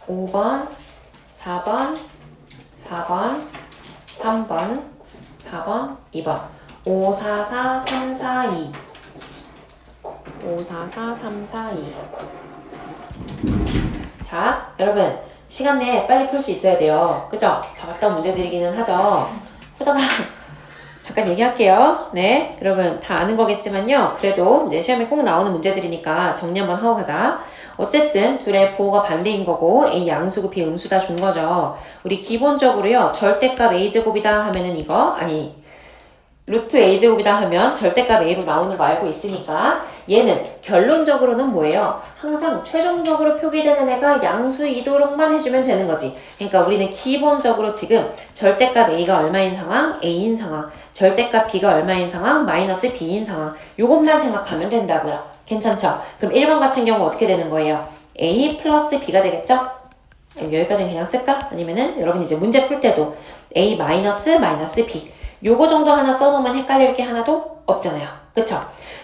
5번, 4번, 4번, 3번, 4번, 2번. 5, 4, 4, 3, 4, 2. 5, 4, 4, 3, 4, 2. 자, 여러분. 시간 내에 빨리 풀 수 있어야 돼요. 그죠? 다 봤던 문제들이기는 하죠. 후다닥 잠깐 얘기할게요. 네, 여러분 다 아는 거겠지만요. 그래도 이제 시험에 꼭 나오는 문제들이니까 정리 한번 하고 가자. 어쨌든 둘의 부호가 반대인 거고 A 양수고 B 음수다 준 거죠. 우리 기본적으로요. 절대값 A제곱이다 하면은 이거 아니 루트 A제곱이다 하면 절대값 A로 나오는 거 알고 있으니까 얘는 결론적으로는 뭐예요? 항상 최종적으로 표기되는 애가 양수이도록만 해주면 되는 거지. 그러니까 우리는 기본적으로 지금 절대값 A가 얼마인 상황? A인 상황. 절대값 B가 얼마인 상황? 마이너스 B인 상황. 요것만 생각하면 된다고요. 괜찮죠? 그럼 1번 같은 경우 어떻게 되는 거예요? A 플러스 B가 되겠죠? 여기까지는 그냥 쓸까? 아니면은 여러분 이제 문제 풀 때도 A 마이너스 B 요거 정도 하나 써놓으면 헷갈릴 게 하나도 없잖아요. 그쵸?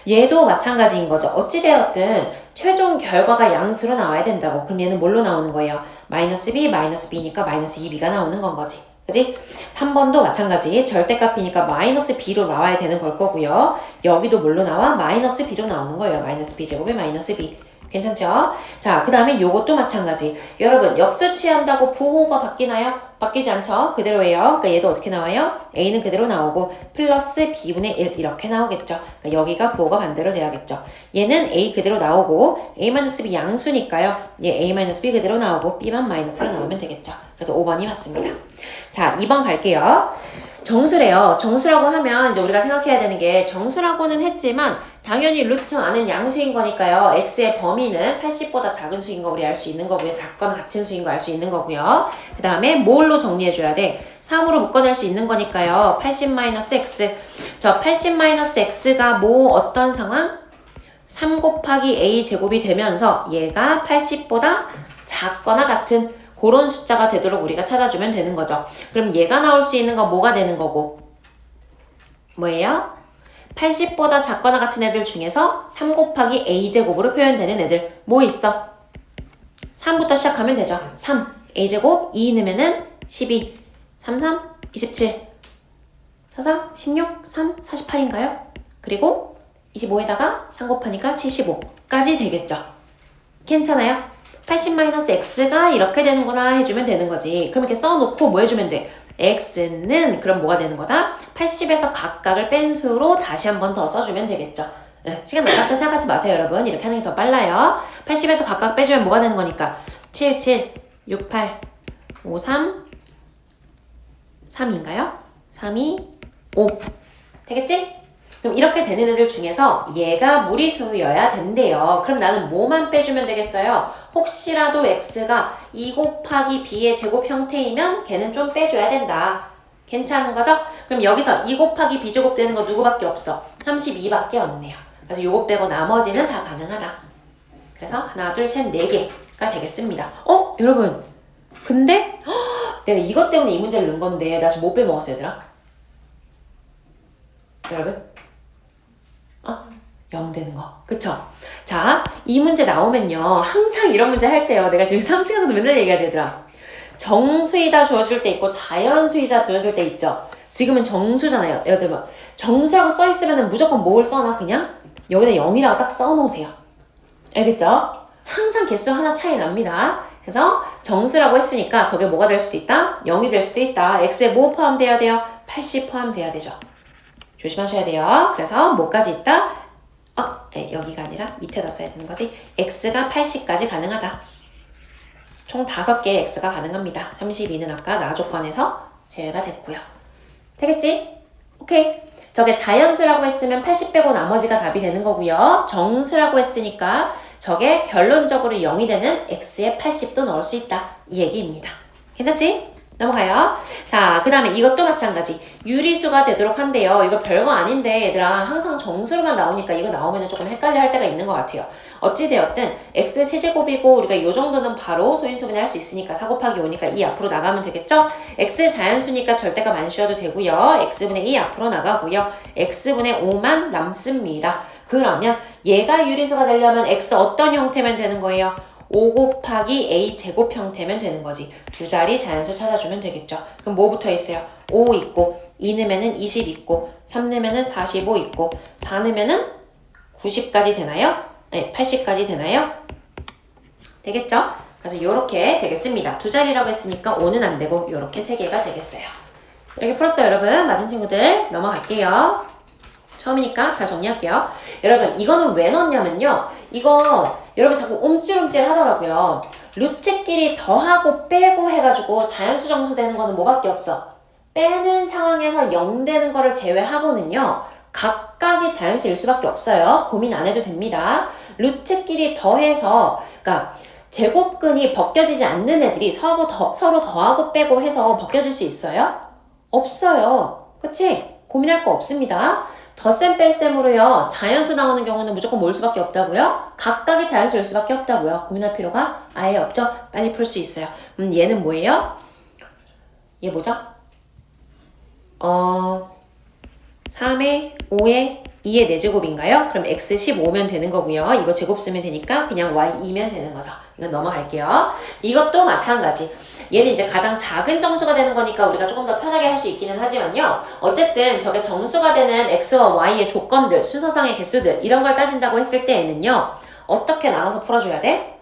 얘도 마찬가지인 거죠. 어찌되었든 최종 결과가 양수로 나와야 된다고. 그럼 얘는 뭘로 나오는 거예요? 마이너스 B니까 마이너스 2B가 나오는 건 거지. 그지? 3번도 마찬가지. 절대값 B니까 마이너스 B로 나와야 되는 걸 거고요. 여기도 뭘로 나와? 마이너스 B로 나오는 거예요. 마이너스 B제곱에 마이너스 B. 괜찮죠? 자, 그 다음에 요것도 마찬가지. 여러분, 역수 취한다고 부호가 바뀌나요? 바뀌지 않죠? 그대로예요. 그러니까 얘도 어떻게 나와요? A는 그대로 나오고 플러스 B분의 1 이렇게 나오겠죠. 그러니까 여기가 부호가 반대로 돼야겠죠. 얘는 A 그대로 나오고 A-B 양수니까요. 얘 A-B 그대로 나오고 B만 마이너스로 나오면 되겠죠. 그래서 5번이 맞습니다. 자, 2번 갈게요. 정수래요. 정수라고 하면 이제 우리가 생각해야 되는 게 정수라고는 했지만 당연히 루트 안은 양수인 거니까요. x의 범위는 80보다 작은 수인 거 우리 알 수 있는 거고요. 작거나 같은 수인 거 알 수 있는 거고요. 그 다음에 뭘로 정리해줘야 돼? 3으로 묶어낼 수 있는 거니까요. 80-x. 저 80-x가 뭐 어떤 상황? 3 곱하기 a 제곱이 되면서 얘가 80보다 작거나 같은 그런 숫자가 되도록 우리가 찾아주면 되는 거죠. 그럼 얘가 나올 수 있는 건 뭐가 되는 거고? 뭐예요? 80보다 작거나 같은 애들 중에서 3 곱하기 a제곱으로 표현되는 애들 뭐 있어? 3부터 시작하면 되죠. 3, a제곱 2 넣으면은 12, 3, 27, 4, 16, 3, 48인가요? 그리고 25에다가 3 곱하니까 75까지 되겠죠. 괜찮아요? 80-x가 이렇게 되는구나 해주면 되는 거지. 그럼 이렇게 써놓고 뭐 해주면 돼? x는 그럼 뭐가 되는 거다? 80에서 각각을 뺀 수로 다시 한 번 더 써주면 되겠죠. 네, 시간 아깝다 생각하지 마세요, 여러분. 이렇게 하는 게 더 빨라요. 80에서 각각 빼주면 뭐가 되는 거니까? 7, 7, 6, 8, 5, 3, 3인가요? 3, 2, 5. 되겠지? 그럼 이렇게 되는 애들 중에서 얘가 무리수여야 된대요. 그럼 나는 뭐만 빼주면 되겠어요? 혹시라도 x가 2 곱하기 b의 제곱 형태이면 걔는 좀 빼줘야 된다. 괜찮은 거죠? 그럼 여기서 2 곱하기 b제곱 되는 거 누구밖에 없어? 32밖에 없네요. 그래서 요거 빼고 나머지는 다 가능하다. 그래서 하나, 둘, 셋, 4개가 되겠습니다. 여러분. 근데 내가 이것 때문에 이 문제를 넣은 건데 나 지금 못 빼먹었어, 얘들아. 여러분. 0 되는 거. 그쵸? 자, 이 문제 나오면요. 항상 이런 문제 할 때요. 내가 지금 3층에서도 맨날 얘기하지, 얘들아. 정수이다 주어줄 때 있고 자연수이자 주어줄 때 있죠. 지금은 정수잖아요. 여러분, 정수라고 써있으면 무조건 뭘 써놔? 그냥 여기다 0이라고 딱 써놓으세요. 알겠죠? 항상 개수 하나 차이 납니다. 그래서 정수라고 했으니까 저게 뭐가 될 수도 있다? 0이 될 수도 있다. x에 뭐 포함돼야 돼요? 80 포함돼야 되죠. 조심하셔야 돼요. 그래서 뭐까지 있다? 여기가 아니라 밑에다 써야 되는 거지. x가 80까지 가능하다. 총 5개의 x가 가능합니다. 32는 아까 나 조건에서 제외가 됐고요. 되겠지? 오케이. 저게 자연수라고 했으면 80 빼고 나머지가 답이 되는 거고요. 정수라고 했으니까 저게 결론적으로 0이 되는 x에 80도 넣을 수 있다. 이 얘기입니다. 괜찮지? 넘어가요. 자, 그 다음에 이것도 마찬가지. 유리수가 되도록 한대요. 이거 별거 아닌데 얘들아 항상 정수로만 나오니까 이거 나오면 조금 헷갈려 할 때가 있는 것 같아요. 어찌되었든 x 세제곱이고 우리가 이 정도는 바로 소인수분해 할 수 있으니까 4 곱하기 5니까 2 앞으로 나가면 되겠죠? x 자연수니까 절대값 안 씌워도 되고요. x분의 2 앞으로 나가고요. x분의 5만 남습니다. 그러면 얘가 유리수가 되려면 x 어떤 형태면 되는 거예요? 5 곱하기 a 제곱 형태면 되는 거지. 두 자리 자연수 찾아주면 되겠죠. 그럼 뭐 붙어 있어요? 5 있고 2 넣으면은 20 있고 3 넣으면은 45 있고 4 넣으면은 90까지 되나요? 네, 80까지 되나요? 되겠죠? 그래서 이렇게 되겠습니다. 두 자리라고 했으니까 5는 안 되고 이렇게 3개가 되겠어요. 이렇게 풀었죠, 여러분? 맞은 친구들 넘어갈게요. 처음이니까 다 정리할게요. 여러분, 이거는 왜 넣었냐면요. 이거 여러분 자꾸 움찔움찔 하더라고요. 루트끼리 더하고 빼고 해가지고 자연수 정수 되는 거는 뭐밖에 없어? 빼는 상황에서 0 되는 거를 제외하고는요. 각각의 자연수일 수밖에 없어요. 고민 안 해도 됩니다. 루트끼리 더해서 그러니까 제곱근이 벗겨지지 않는 애들이 서로 더하고 빼고 해서 벗겨질 수 있어요? 없어요. 그치? 고민할 거 없습니다. 덧셈 뺄셈으로요. 자연수 나오는 경우는 무조건 모일 수밖에 없다고요? 각각의 자연수일 수밖에 없다고요. 고민할 필요가 아예 없죠? 빨리 풀 수 있어요. 얘는 뭐예요? 얘 뭐죠? 3의 5의 2의 4제곱인가요? 그럼 x 15면 되는 거고요. 이거 제곱 쓰면 되니까 그냥 y 2면 되는 거죠. 이건 넘어갈게요. 이것도 마찬가지. 얘는 이제 가장 작은 정수가 되는 거니까 우리가 조금 더 편하게 할 수 있기는 하지만요. 어쨌든 저게 정수가 되는 x와 y의 조건들, 순서상의 개수들 이런 걸 따진다고 했을 때에는요. 어떻게 나눠서 풀어줘야 돼?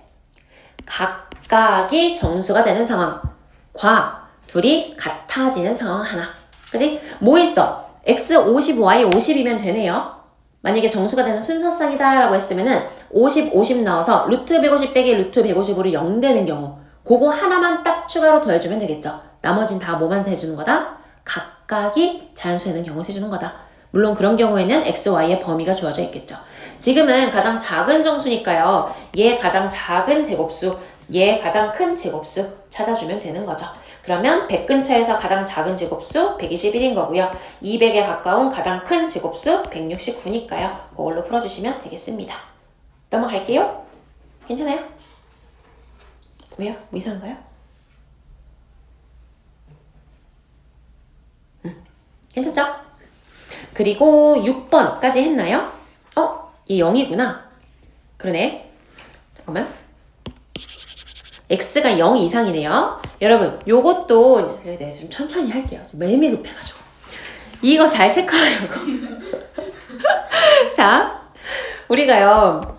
각각이 정수가 되는 상황과 둘이 같아지는 상황 하나. 그지? 뭐 있어? x 50, y 50이면 되네요. 만약에 정수가 되는 순서상이다 라고 했으면은 50, 50 넣어서 루트 150 빼기 루트 150으로 0 되는 경우 그거 하나만 딱 추가로 더해주면 되겠죠. 나머진 다 뭐만 해주는 거다? 각각이 자연수되는 경우 세주는 거다. 물론 그런 경우에는 x, y의 범위가 주어져 있겠죠. 지금은 가장 작은 정수니까요. 얘 가장 작은 제곱수, 얘 가장 큰 제곱수 찾아주면 되는 거죠. 그러면 100 근처에서 가장 작은 제곱수 121인 거고요. 200에 가까운 가장 큰 제곱수 169니까요. 그걸로 풀어주시면 되겠습니다. 넘어갈게요. 괜찮아요? 왜요? 뭐 이상한가요? 괜찮죠? 그리고 6번까지 했나요? 얘 0이구나. 그러네. 잠깐만. x가 0 이상이네요. 여러분, 요것도 이제 내가 좀 천천히 할게요. 매일 급해가지고. 이거 잘 체크하려고. 자, 우리가요.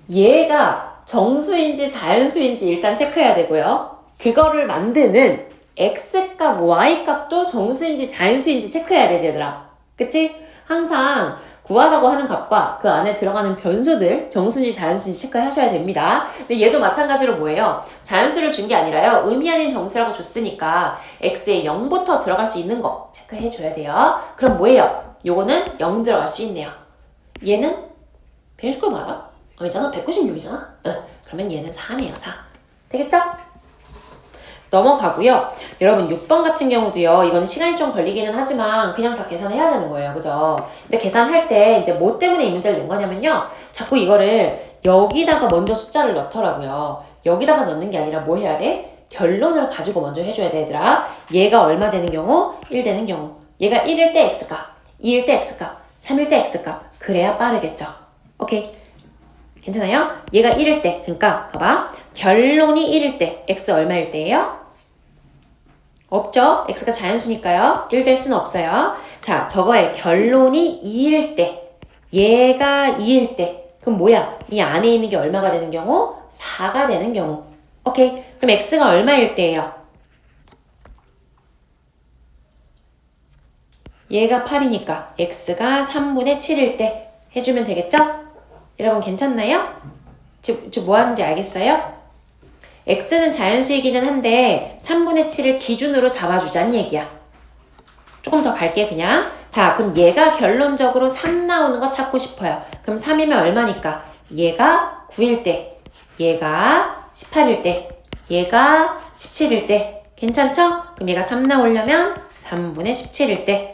얘가 정수인지 자연수인지 일단 체크해야 되고요. 그거를 만드는 x값, y값도 정수인지 자연수인지 체크해야 되지, 얘들아. 그치? 항상 구하라고 하는 값과 그 안에 들어가는 변수들 정수인지 자연수인지 체크하셔야 됩니다. 근데 얘도 마찬가지로 뭐예요? 자연수를 준 게 아니라요. 의미 아닌 정수라고 줬으니까 x에 0부터 들어갈 수 있는 거 체크해줘야 돼요. 그럼 뭐예요? 요거는 0 들어갈 수 있네요. 얘는 169 맞아? 아니잖아? 196이잖아? 그러면 얘는 4네요. 4. 되겠죠? 넘어가고요. 여러분 6번 같은 경우도요. 이건 시간이 좀 걸리기는 하지만 그냥 다 계산해야 되는 거예요. 그죠? 근데 계산할 때 이제 뭐 때문에 이 문제를 낸 거냐면요. 자꾸 이거를 여기다가 먼저 숫자를 넣더라고요. 여기다가 넣는 게 아니라 뭐 해야 돼? 결론을 가지고 먼저 해줘야 돼, 얘들아. 얘가 얼마 되는 경우? 1 되는 경우. 얘가 1일 때 x값, 2일 때 x값, 3일 때 x값. 그래야 빠르겠죠. 오케이. 괜찮아요? 얘가 1일 때, 그러니까 봐봐. 결론이 1일 때, x 얼마일 때예요? 없죠? x가 자연수니까요. 1 될 수는 없어요. 자, 저거의 결론이 2일 때, 얘가 2일 때, 그럼 뭐야? 이 안에 있는 게 얼마가 되는 경우? 4가 되는 경우. 오케이. 그럼 x가 얼마일 때예요? 얘가 8이니까 x가 3분의 7일 때 해주면 되겠죠? 여러분 괜찮나요? 저 뭐 하는지 알겠어요? x는 자연수이기는 한데 3분의 7을 기준으로 잡아주자는 얘기야. 조금 더 갈게 그냥. 자, 그럼 얘가 결론적으로 3 나오는 거 찾고 싶어요. 그럼 3이면 얼마니까? 얘가 9일 때, 얘가 18일 때, 얘가 17일 때. 괜찮죠? 그럼 얘가 3 나오려면 3분의 17일 때.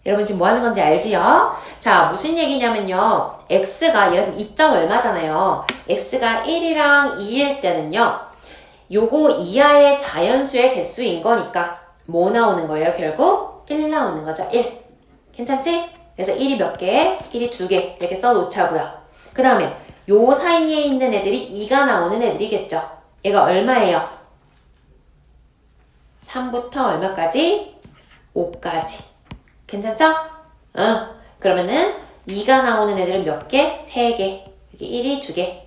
여러분 지금 뭐 하는 건지 알지요? 자, 무슨 얘기냐면요. x가 얘가 지금 2점 얼마잖아요. x가 1이랑 2일 때는요. 요거 이하의 자연수의 개수인 거니까 뭐 나오는 거예요? 결국 1 나오는 거죠. 1. 괜찮지? 그래서 1이 몇 개? 1이 2개 이렇게 써놓자고요. 그 다음에 요 사이에 있는 애들이 2가 나오는 애들이겠죠. 얘가 얼마예요? 3부터 얼마까지? 5까지. 괜찮죠? 그러면은 2가 나오는 애들은 몇 개? 3개. 여기 1이 2개,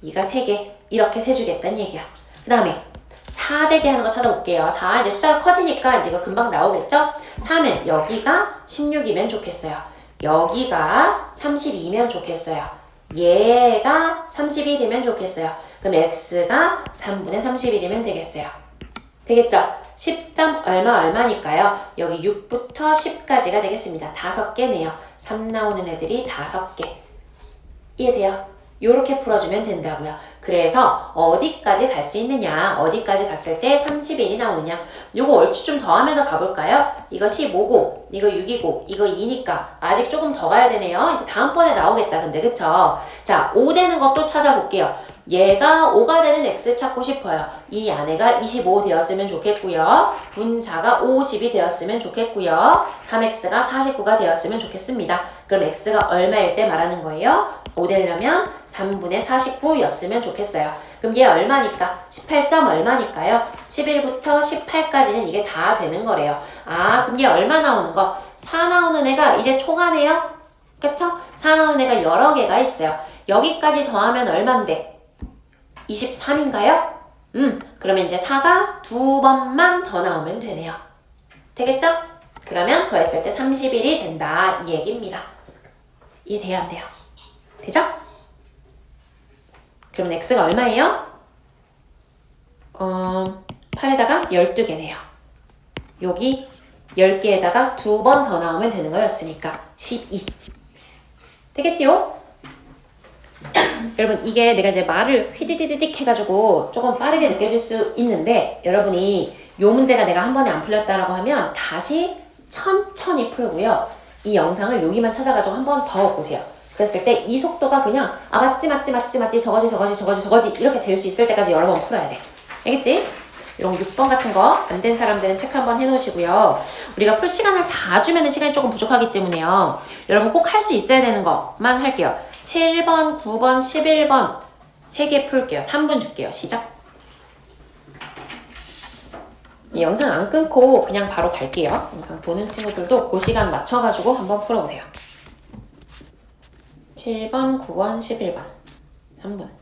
2가 3개. 이렇게 세주겠다는 얘기야. 그 다음에 4대기 하는 거 찾아볼게요. 4 이제 숫자가 커지니까 이제 이거 금방 나오겠죠? 3은 여기가 16이면 좋겠어요. 여기가 32면 좋겠어요. 얘가 31이면 좋겠어요. 그럼 x가 3분의 31이면 되겠어요. 되겠죠? 10점 얼마니까요? 여기 6부터 10까지가 되겠습니다. 5개네요. 3 나오는 애들이 5개. 이해돼요? 요렇게 풀어주면 된다고요. 그래서 어디까지 갈 수 있느냐, 어디까지 갔을 때 31이 나오느냐, 요거 얼추 좀 더 하면서 가볼까요? 이거 15고, 이거 6이고, 이거 2니까 아직 조금 더 가야 되네요. 이제 다음번에 나오겠다, 근데 그쵸? 자, 5 되는 것도 찾아볼게요. 얘가 5가 되는 x 찾고 싶어요. 이 안에가 25 되었으면 좋겠고요. 분자가 50이 되었으면 좋겠고요. 3x가 49가 되었으면 좋겠습니다. 그럼 x가 얼마일 때 말하는 거예요? 5 되려면 3분의 49였으면 좋겠어요. 그럼 얘 얼마니까? 18점 얼마니까요? 11부터 18까지는 이게 다 되는 거래요. 아, 그럼 얘 얼마 나오는 거? 4 나오는 애가 이제 초과네요? 그쵸? 4 나오는 애가 여러 개가 있어요. 여기까지 더하면 얼만데? 23인가요? 그러면 이제 4가 2번만 더 나오면 되네요. 되겠죠? 그러면 더했을 때 31이 된다. 이 얘기입니다. 이해돼요? 안 돼요? 되죠? 그러면 x가 얼마예요? 8에다가 12개네요. 여기 10개에다가 2번 더 나오면 되는 거였으니까 12. 되겠지요? 여러분 이게 내가 이제 말을 휘디디디딕 해가지고 조금 빠르게 느껴질 수 있는데 여러분이 요 문제가 내가 한 번에 안 풀렸다라고 하면 다시 천천히 풀고요. 이 영상을 여기만 찾아가지고 한 번 더 보세요. 그랬을 때 이 속도가 그냥 아 맞지 저거지 이렇게 될 수 있을 때까지 여러 번 풀어야 돼. 알겠지? 이런 6번 같은 거 안 된 사람들은 체크 한번 해놓으시고요. 우리가 풀 시간을 다 주면은 시간이 조금 부족하기 때문에요. 여러분 꼭 할 수 있어야 되는 것만 할게요. 7번, 9번, 11번 3개 풀게요. 3분 줄게요. 시작. 이 영상 안 끊고 그냥 바로 갈게요. 영상 보는 친구들도 그 시간 맞춰가지고 한번 풀어보세요. 7번, 9번, 11번 3분.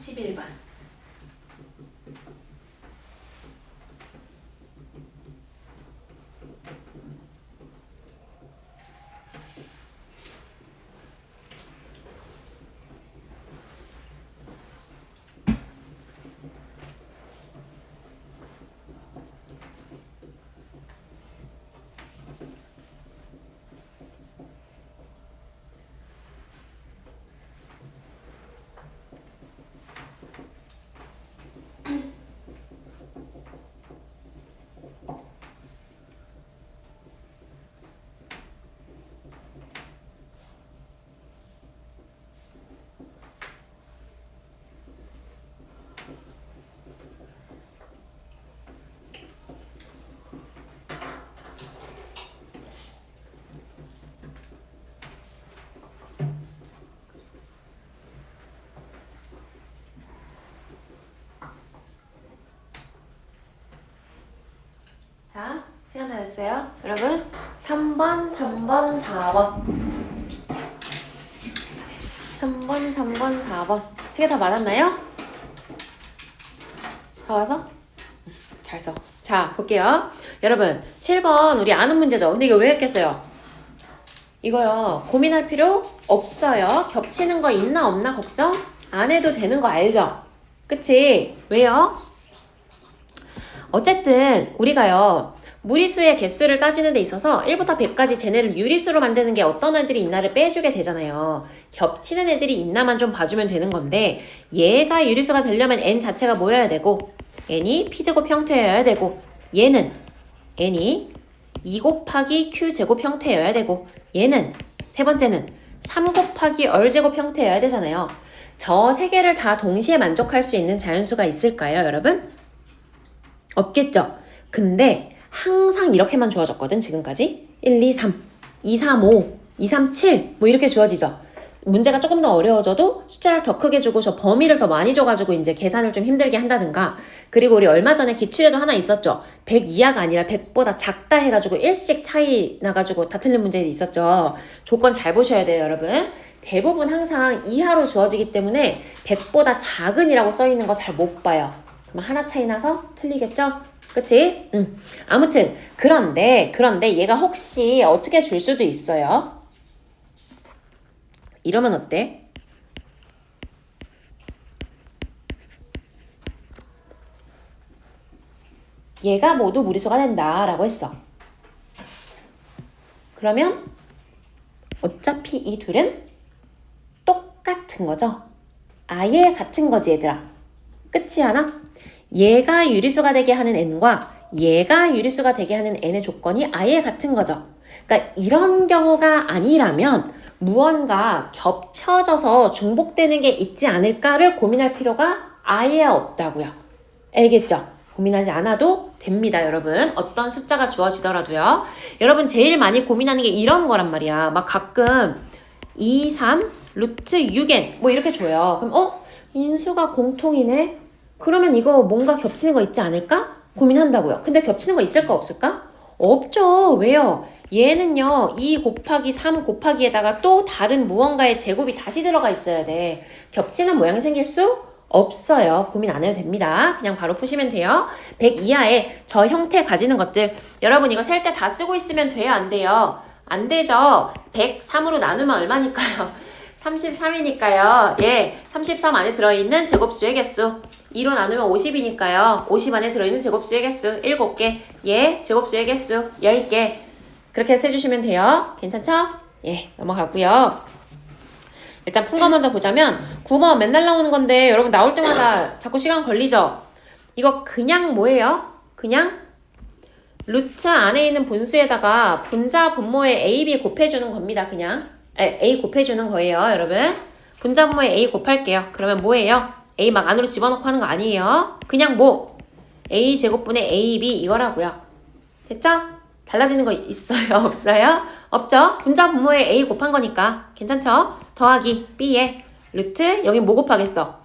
(11번) 자, 시간 다 됐어요. 여러분 3번, 3번, 4번 3번, 3번, 4번 3개 다 맞았나요? 다 와서? 잘 써. 자, 볼게요. 여러분, 7번 우리 아는 문제죠? 근데 이거 왜 했겠어요? 이거요. 고민할 필요 없어요. 겹치는 거 있나 없나 걱정 안 해도 되는 거 알죠? 그치? 왜요? 어쨌든 우리가요. 무리수의 개수를 따지는 데 있어서 1부터 100까지 쟤네를 유리수로 만드는 게 어떤 애들이 있나를 빼주게 되잖아요. 겹치는 애들이 있나만 좀 봐주면 되는 건데 얘가 유리수가 되려면 n 자체가 뭐여야 되고 n이 p제곱 형태여야 되고 얘는 n이 2 곱하기 q제곱 형태여야 되고 얘는 세 번째는 3 곱하기 r제곱 형태여야 되잖아요. 저 세 개를 다 동시에 만족할 수 있는 자연수가 있을까요, 여러분? 없겠죠? 근데 항상 이렇게만 주어졌거든, 지금까지. 1, 2, 3, 2, 3, 5, 2, 3, 7 뭐 이렇게 주어지죠. 문제가 조금 더 어려워져도 숫자를 더 크게 주고 저 범위를 더 많이 줘가지고 이제 계산을 좀 힘들게 한다든가. 그리고 우리 얼마 전에 기출에도 하나 있었죠. 100 이하가 아니라 100보다 작다 해가지고 1씩 차이 나가지고 다 틀린 문제도 있었죠. 조건 잘 보셔야 돼요, 여러분. 대부분 항상 이하로 주어지기 때문에 100보다 작은이라고 써있는 거 잘 못 봐요. 그럼 하나 차이 나서 틀리겠죠? 그치? 아무튼 그런데 얘가 혹시 어떻게 줄 수도 있어요. 이러면 어때? 얘가 모두 무리수가 된다라고 했어. 그러면 어차피 이 둘은 똑같은 거죠. 아예 같은 거지, 얘들아. 끝이 하나? 얘가 유리수가 되게 하는 n과 얘가 유리수가 되게 하는 n의 조건이 아예 같은 거죠. 그러니까 이런 경우가 아니라면 무언가 겹쳐져서 중복되는 게 있지 않을까를 고민할 필요가 아예 없다고요. 알겠죠? 고민하지 않아도 됩니다, 여러분. 어떤 숫자가 주어지더라도요. 여러분 제일 많이 고민하는 게 이런 거란 말이야. 막 가끔 2, 3, 루트 6n 뭐 이렇게 줘요. 그럼 인수가 공통이네? 그러면 이거 뭔가 겹치는 거 있지 않을까? 고민한다고요. 근데 겹치는 거 있을까 없을까? 없죠. 왜요? 얘는요 2 곱하기 3 곱하기에다가 또 다른 무언가의 제곱이 다시 들어가 있어야 돼. 겹치는 모양이 생길 수 없어요. 고민 안 해도 됩니다. 그냥 바로 푸시면 돼요. 100 이하의 저 형태 가지는 것들 여러분 이거 셀 때 다 쓰고 있으면 돼요? 안 돼요? 안 되죠. 103으로 나누면 얼마니까요? 33이니까요. 예, 33 안에 들어있는 제곱수의 개수 2로 나누면 50이니까요. 50 안에 들어있는 제곱수의 개수 7개. 예, 제곱수의 개수 10개. 그렇게 해서 해주시면 돼요. 괜찮죠? 예, 넘어가고요. 일단 푼 거 먼저 보자면 9번 맨날 나오는 건데 여러분 나올 때마다 자꾸 시간 걸리죠? 이거 그냥 뭐예요? 그냥 루트 안에 있는 분수에다가 분자 분모에 a, b 곱해주는 겁니다. 그냥 a 곱해주는 거예요, 여러분. 분자 분모에 a 곱할게요. 그러면 뭐예요? a 막 안으로 집어넣고 하는 거 아니에요. 그냥 뭐 a 제곱분의 ab 이거라고요. 됐죠? 달라지는 거 있어요? 없어요? 없죠? 분자 분모에 a 곱한 거니까 괜찮죠? 더하기 b에 루트 여기 뭐 곱하겠어?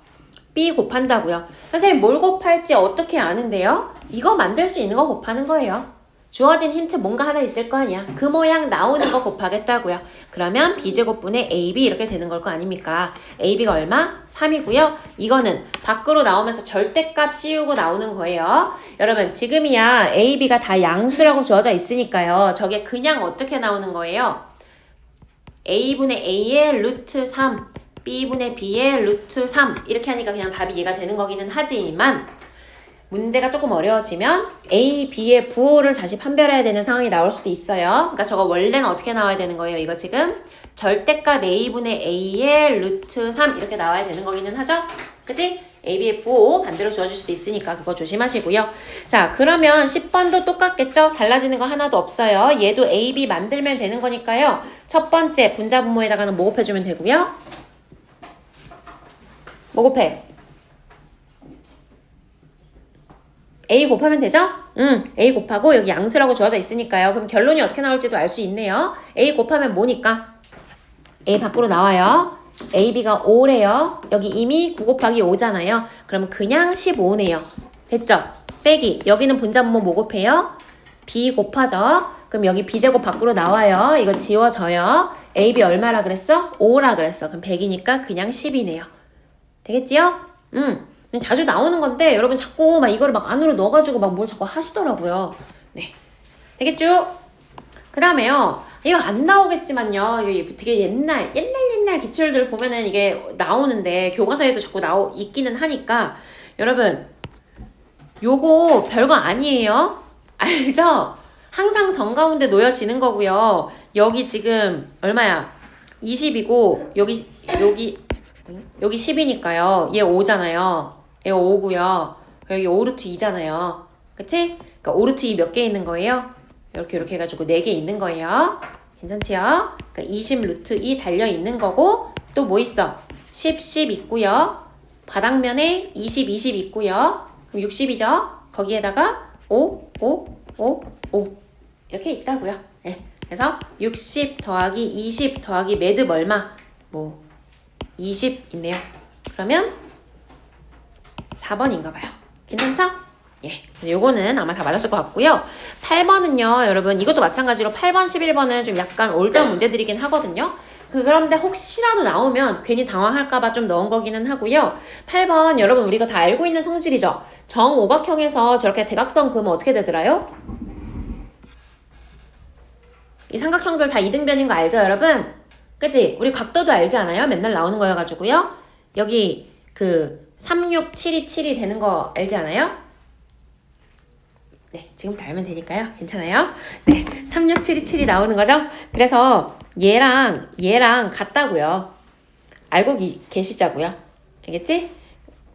b 곱한다고요. 선생님 뭘 곱할지 어떻게 아는데요? 이거 만들 수 있는 거 곱하는 거예요. 주어진 힌트 뭔가 하나 있을 거 아니야. 그 모양 나오는 거 곱하겠다고요. 그러면 b제곱분의 ab 이렇게 되는 걸 거 아닙니까? ab가 얼마? 3이고요. 이거는 밖으로 나오면서 절대값 씌우고 나오는 거예요. 여러분 지금이야 ab가 다 양수라고 주어져 있으니까요. 저게 그냥 어떻게 나오는 거예요? a분의 a의 루트 3 b분의 b의 루트 3 이렇게 하니까 그냥 답이 얘가 되는 거기는 하지만 문제가 조금 어려워지면 A, B의 부호를 다시 판별해야 되는 상황이 나올 수도 있어요. 그러니까 저거 원래는 어떻게 나와야 되는 거예요? 이거 지금 절대값 A분의 A의 루트 3 이렇게 나와야 되는 거기는 하죠? 그치? A, B의 부호 반대로 주어질 수도 있으니까 그거 조심하시고요. 자, 그러면 10번도 똑같겠죠? 달라지는 거 하나도 없어요. 얘도 A, B 만들면 되는 거니까요. 첫 번째 분자 분모에다가는 뭐 곱해주면 되고요. 뭐 곱해? A 곱하면 되죠? A 곱하고 여기 양수라고 주어져 있으니까요. 그럼 결론이 어떻게 나올지도 알 수 있네요. A 곱하면 뭐니까? A 밖으로 나와요. AB가 5래요. 여기 이미 9 곱하기 5잖아요. 그럼 그냥 15네요. 됐죠? 빼기. 여기는 분자 분모 뭐 곱해요? B 곱하죠. 그럼 여기 B제곱 밖으로 나와요. 이거 지워져요. AB 얼마라 그랬어? 5라 그랬어. 그럼 100이니까 그냥 10이네요. 되겠지요? 자주 나오는 건데 여러분 자꾸 막 이거를 막 안으로 넣어가지고 막 뭘 자꾸 하시더라고요. 네, 되겠죠? 그 다음에요. 이거 안 나오겠지만요. 이게 되게 옛날 기출들 보면은 이게 나오는데 교과서에도 자꾸 있기는 하니까 여러분 요거 별거 아니에요. 알죠? 항상 정가운데 놓여지는 거고요. 여기 지금 얼마야? 20이고 여기 10이니까요. 얘 5잖아요. 얘가 5고요. 여기 5루트 2잖아요. 그치? 그러니까 5루트 2 몇 개 있는 거예요? 이렇게 해가지고 4개 있는 거예요. 괜찮지요? 그러니까 20 루트 2 달려 있는 거고 또 뭐 있어? 10 있고요. 바닥면에 20 있고요. 그럼 60이죠? 거기에다가 5 이렇게 있다고요. 네. 그래서 60 더하기 20 더하기 매듭 얼마? 뭐 20 있네요. 그러면 4번인가 봐요. 괜찮죠? 예. 요거는 아마 다 맞았을 것 같고요. 8번은요, 여러분, 이것도 마찬가지로 8번, 11번은 좀 약간 올드한 문제들이긴 하거든요. 그런데 혹시라도 나오면 괜히 당황할까봐 좀 넣은 거기는 하고요. 8번, 여러분, 우리가 다 알고 있는 성질이죠. 정오각형에서 저렇게 대각선 그으면 어떻게 되더라요? 이 삼각형들 다 이등변인 거 알죠, 여러분? 그치? 우리 각도도 알지 않아요? 맨날 나오는 거여가지고요. 여기 그 3672 되는 거 알지 않아요? 네, 지금부터 알면 되니까요. 괜찮아요? 네, 36727이 나오는 거죠? 그래서 얘랑 같다고요. 알고 계시자고요. 알겠지?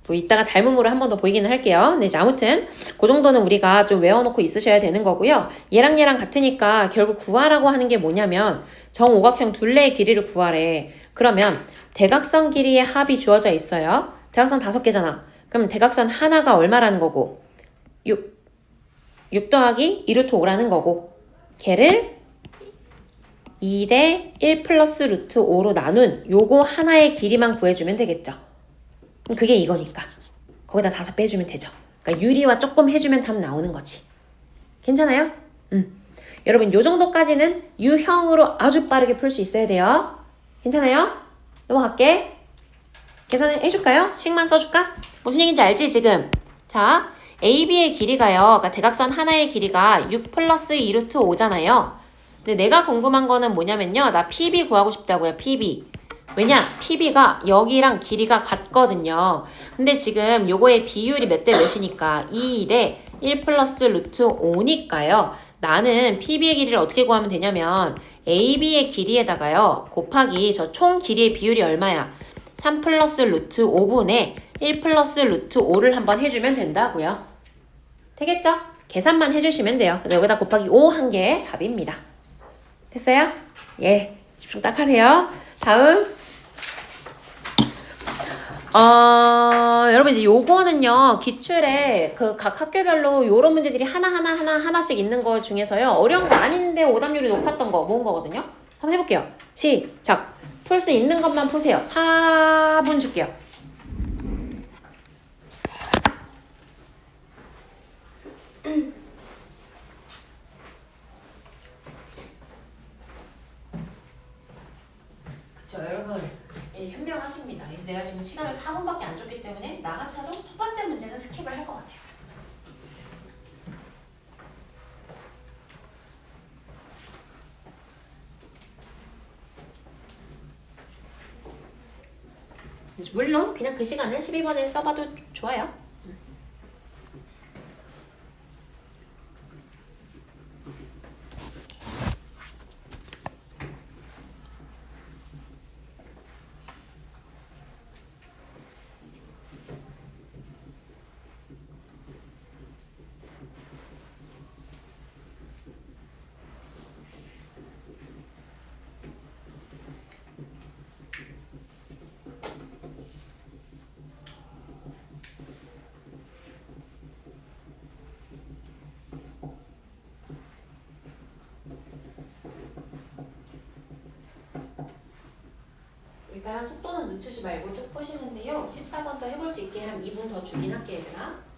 뭐 이따가 닮음으로 한 번 더 보이기는 할게요. 네, 아무튼 그 정도는 우리가 좀 외워놓고 있으셔야 되는 거고요. 얘랑 같으니까 결국 구하라고 하는 게 뭐냐면 정오각형 둘레의 길이를 구하래. 그러면 대각선 길이의 합이 주어져 있어요. 대각선 5개잖아. 그럼 대각선 하나가 얼마라는 거고 6 더하기 2루트 5라는 거고 걔를 2대 1 플러스 루트 5로 나눈 요거 하나의 길이만 구해주면 되겠죠. 그럼 그게 이거니까 거기다 5 빼주면 되죠. 그러니까 유리와 조금 해주면 답 나오는 거지. 괜찮아요? 여러분 요 정도까지는 유형으로 아주 빠르게 풀 수 있어야 돼요. 괜찮아요? 넘어갈게. 계산을 해줄까요? 식만 써줄까? 무슨 얘기인지 알지 지금? 자, AB의 길이가요. 그러니까 대각선 하나의 길이가 6 플러스 2루트 5잖아요. 근데 내가 궁금한 거는 뭐냐면요. 나 PB 구하고 싶다고요. PB. 왜냐? PB가 여기랑 길이가 같거든요. 근데 지금 요거의 비율이 몇 대 몇이니까 2대 1 플러스 루트 5니까요. 나는 PB의 길이를 어떻게 구하면 되냐면 AB의 길이에다가요. 곱하기 저 총 길이의 비율이 얼마야? 3 플러스 루트 5분의 1 플러스 루트 5를 한번 해주면 된다고요. 되겠죠? 계산만 해주시면 돼요. 그래서 여기다 곱하기 5 한 게 답입니다. 됐어요? 예, 집중 딱 하세요. 다음. 여러분 이제 요거는요, 기출에 그 각 학교별로 요런 문제들이 하나씩 있는 거 중에서요, 어려운 거 아닌데 오답률이 높았던 거 모은 거거든요. 한번 해볼게요. 시작. 풀 수 있는 것만 푸세요. 4분 줄게요. 그쵸, 여러분. 예, 현명하십니다. 내가 지금 시간을 4분밖에 안 줬기 때문에 나 같아도 첫 번째 문제는 스킵을 할 것 같아요. 물론 그냥 그 시간을 12번에 써봐도 좋아요. 일단 속도는 늦추지 말고 쭉 푸시는데요. 14번도 해볼 수 있게 한 2분 더 주긴 할게요, 얘들아.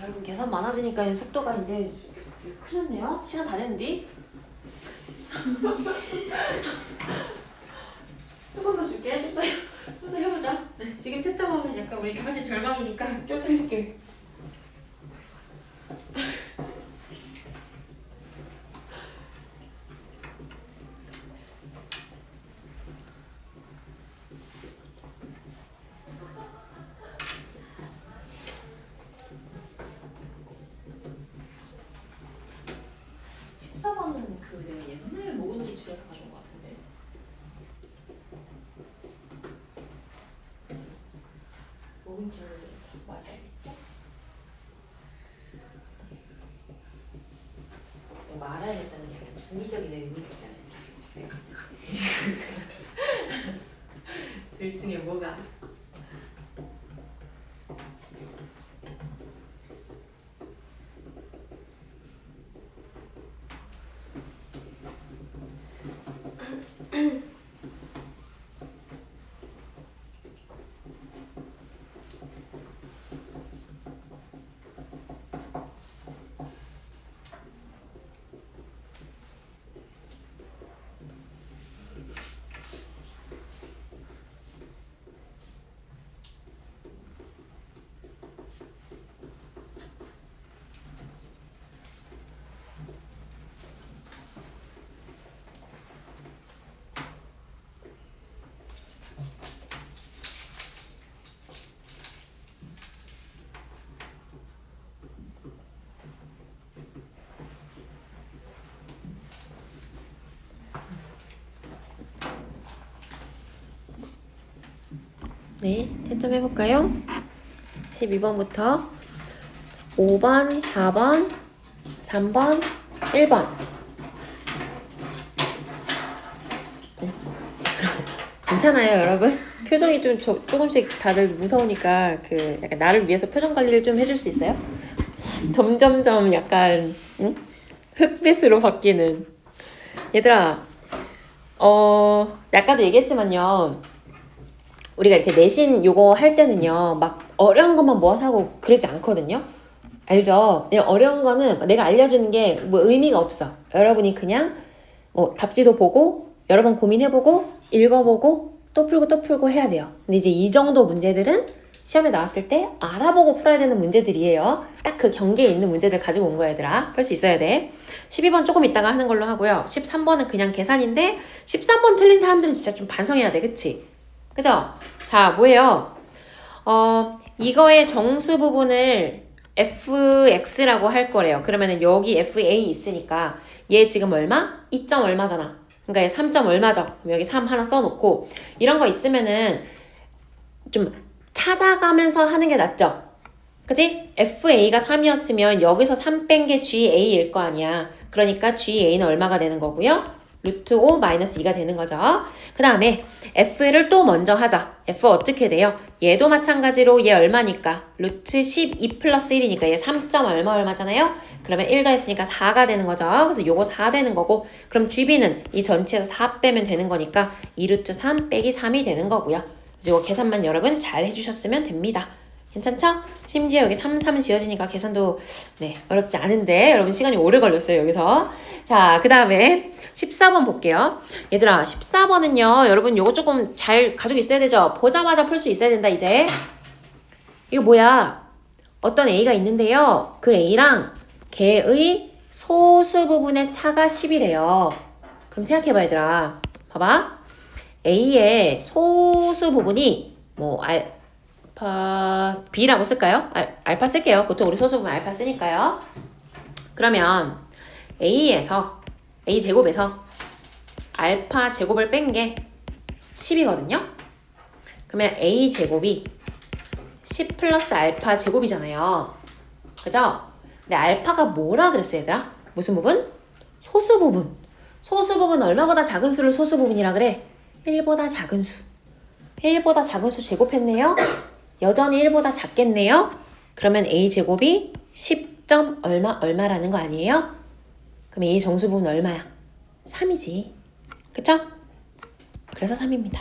여러분 계산 많아지니까 속도가 이제 큰일 났네요. 시간 다 됐는데. 조금 더 줄게. 좀 더 해보자. 네, 지금 채점하면 약간 우리 같이 절망이니까 좀 더 해볼게. 그 내가 옛날 모근 기출에서 가져온 것 같은데. 모근 줄 맞아야겠죠? 말아야겠다는 게 약간 중의적인 의미가 있잖아요. 둘 중에 뭐가? 네, 채점해볼까요? 12번부터 5번, 4번, 3번, 1번. 괜찮아요, 여러분? 표정이 좀 조금씩 다들 무서우니까 그 약간 나를 위해서 표정 관리를 좀 해줄 수 있어요? 점점점 약간 흑빛으로 바뀌는. 얘들아, 아까도 얘기했지만요. 우리가 이렇게 내신 요거 할 때는요, 막 어려운 것만 모아서 하고 그러지 않거든요. 알죠? 그냥 어려운 거는 내가 알려주는 게 뭐 의미가 없어. 여러분이 그냥 뭐 답지도 보고 여러 번 고민해보고 읽어보고 또 풀고 해야 돼요. 근데 이제 이 정도 문제들은 시험에 나왔을 때 알아보고 풀어야 되는 문제들이에요. 딱 그 경계에 있는 문제들 가지고 온 거야, 얘들아. 풀 수 있어야 돼. 12번 조금 이따가 하는 걸로 하고요. 13번은 그냥 계산인데 13번 틀린 사람들은 진짜 좀 반성해야 돼. 그치? 그죠? 자, 뭐예요? 이거의 정수 부분을 fx라고 할 거래요. 그러면은 여기 fa 있으니까 얘 지금 얼마? 2점 얼마잖아. 그러니까 얘 3점 얼마죠? 그럼 여기 3 하나 써놓고 이런 거 있으면은 좀 찾아가면서 하는 게 낫죠? 그치? fa가 3이었으면 여기서 3 뺀 게 ga일 거 아니야. 그러니까 ga는 얼마가 되는 거고요? 루트 5 마이너스 2가 되는 거죠. 그 다음에 f를 또 먼저 하자. f 어떻게 돼요? 얘도 마찬가지로 얘 얼마니까? 루트 12 플러스 1이니까 얘 3점 얼마잖아요? 그러면 1 더했으니까 4가 되는 거죠. 그래서 요거 4 되는 거고 그럼 GB는 이 전체에서 4 빼면 되는 거니까 2루트 3 빼기 3이 되는 거고요. 그래서 요거 계산만 여러분 잘 해주셨으면 됩니다. 괜찮죠? 심지어 여기 3, 3 지어지니까 계산도 네 어렵지 않은데 여러분 시간이 오래 걸렸어요 여기서. 자, 그 다음에 14번 볼게요. 얘들아 14번은요 여러분 요거 조금 잘 가지고 있어야 되죠. 보자마자 풀 수 있어야 된다. 이제 이거 뭐야, 어떤 A가 있는데요 그 A랑 걔의 소수 부분의 차가 10이래요 그럼 생각해봐 얘들아. 봐봐, A의 소수 부분이 뭐 알파 B라고 쓸까요? 알파 쓸게요. 보통 우리 소수부분 알파 쓰니까요. 그러면 A에서 A제곱에서 알파 제곱을 뺀 게 10이거든요. 그러면 A제곱이 10 플러스 알파 제곱이잖아요. 그죠? 근데 알파가 뭐라 그랬어 얘들아? 무슨 부분? 소수 부분. 소수 부분 얼마보다 작은 수를 소수 부분이라 그래? 1보다 작은 수. 1보다 작은 수 제곱했네요. 여전히 1보다 작겠네요. 그러면 A제곱이 10점 얼마라는 거 아니에요? 그럼 A 정수부분 얼마야? 3이지. 그쵸? 그래서 3입니다.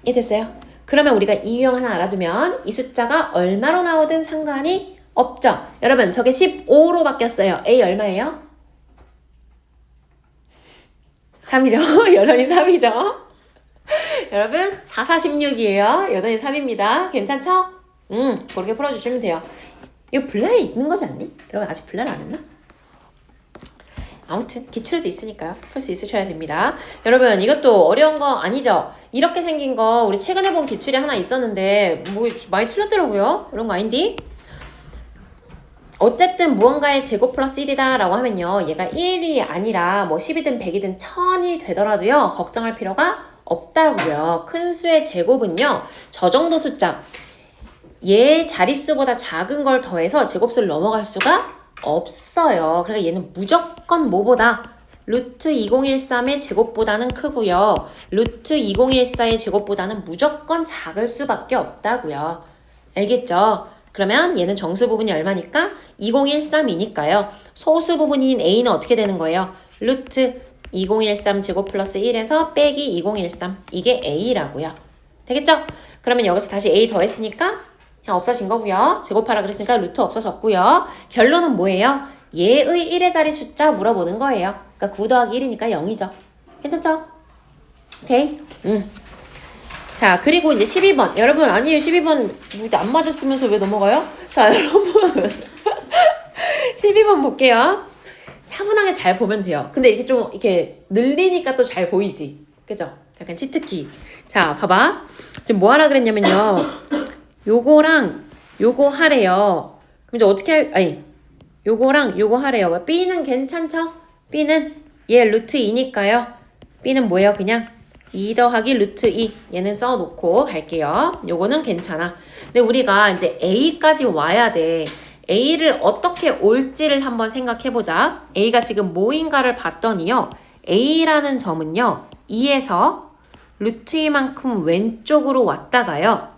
이해됐어요? 그러면 우리가 이 유형 하나 알아두면 이 숫자가 얼마로 나오든 상관이 없죠? 여러분 저게 15로 바뀌었어요. A 얼마예요? 3이죠. 여전히 3이죠. 여러분 4, 4, 16이에요. 여전히 3입니다. 괜찮죠? 그렇게 풀어주시면 돼요. 이거 블레에 있는 거지 않니? 여러분 아직 블레를 안 했나? 아무튼 기출에도 있으니까요. 풀 수 있으셔야 됩니다. 여러분 이것도 어려운 거 아니죠? 이렇게 생긴 거 우리 최근에 본 기출이 하나 있었는데 뭐 많이 틀렸더라고요. 이런 거 아닌디? 어쨌든 무언가의 제곱 플러스 1이다 라고 하면요. 얘가 1이 아니라 뭐 10이든 100이든 1000이 되더라도요. 걱정할 필요가 없다고요. 큰 수의 제곱은요. 저 정도 숫자 얘 자릿수보다 작은 걸 더해서 제곱수를 넘어갈 수가 없어요. 그러니까 얘는 무조건 뭐보다 루트 2013의 제곱보다는 크고요. 루트 2014의 제곱보다는 무조건 작을 수밖에 없다고요. 알겠죠? 그러면 얘는 정수 부분이 얼마니까? 2013이니까요. 소수 부분인 a는 어떻게 되는 거예요? 루트 2013 제곱 플러스 1에서 빼기 2013 이게 a라고요. 되겠죠? 그러면 여기서 다시 a 더했으니까 그냥 없어진 거고요. 제곱하라 그랬으니까 루트 없어졌고요. 결론은 뭐예요? 얘의 1의 자리 숫자 물어보는 거예요. 그러니까 9 더하기 1이니까 0이죠. 괜찮죠? 오케이? 자, 그리고 이제 12번. 여러분, 아니에요. 12번 안 맞았으면서 왜 넘어가요? 자, 여러분. 12번 볼게요. 차분하게 잘 보면 돼요. 근데 이렇게 좀, 이렇게 늘리니까 또 잘 보이지. 그죠? 약간 치트키. 자, 봐봐. 지금 뭐 하라 그랬냐면요. 요거랑 요거 하래요. 그럼 이제 어떻게 요거랑 요거 하래요. B는 괜찮죠? B는 얘 루트 2니까요. B는 뭐예요? 그냥 2 더하기 루트 2 얘는 써놓고 갈게요. 요거는 괜찮아. 근데 우리가 이제 A까지 와야 돼. A를 어떻게 올지를 한번 생각해보자. A가 지금 뭐인가를 봤더니요. A라는 점은요. 2에서 루트 2만큼 왼쪽으로 왔다가요.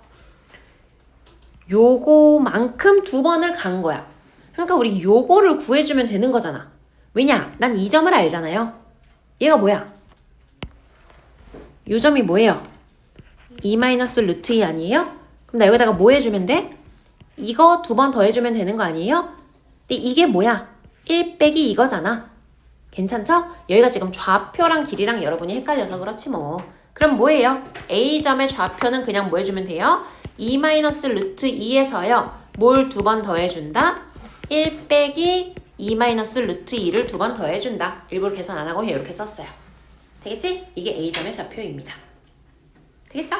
요거만큼 두 번을 간 거야. 그러니까 우리 요거를 구해주면 되는 거잖아. 왜냐? 난 이 점을 알잖아요. 얘가 뭐야? 요 점이 뭐예요? 2 마이너스 루트 2 아니에요? 그럼 나 여기다가 뭐 해주면 돼? 이거 두 번 더 해주면 되는 거 아니에요? 근데 이게 뭐야? 1 빼기 이거잖아. 괜찮죠? 여기가 지금 좌표랑 길이랑 여러분이 헷갈려서 그렇지 뭐. 그럼 뭐예요? A점의 좌표는 그냥 뭐 해주면 돼요? 2 마이너스 루트 2에서요. 뭘 두 번 더해준다? 1 빼기 2 마이너스 루트 2를 두 번 더해준다. 일부러 계산 안 하고 이렇게 썼어요. 되겠지? 이게 A점의 좌표입니다. 되겠죠?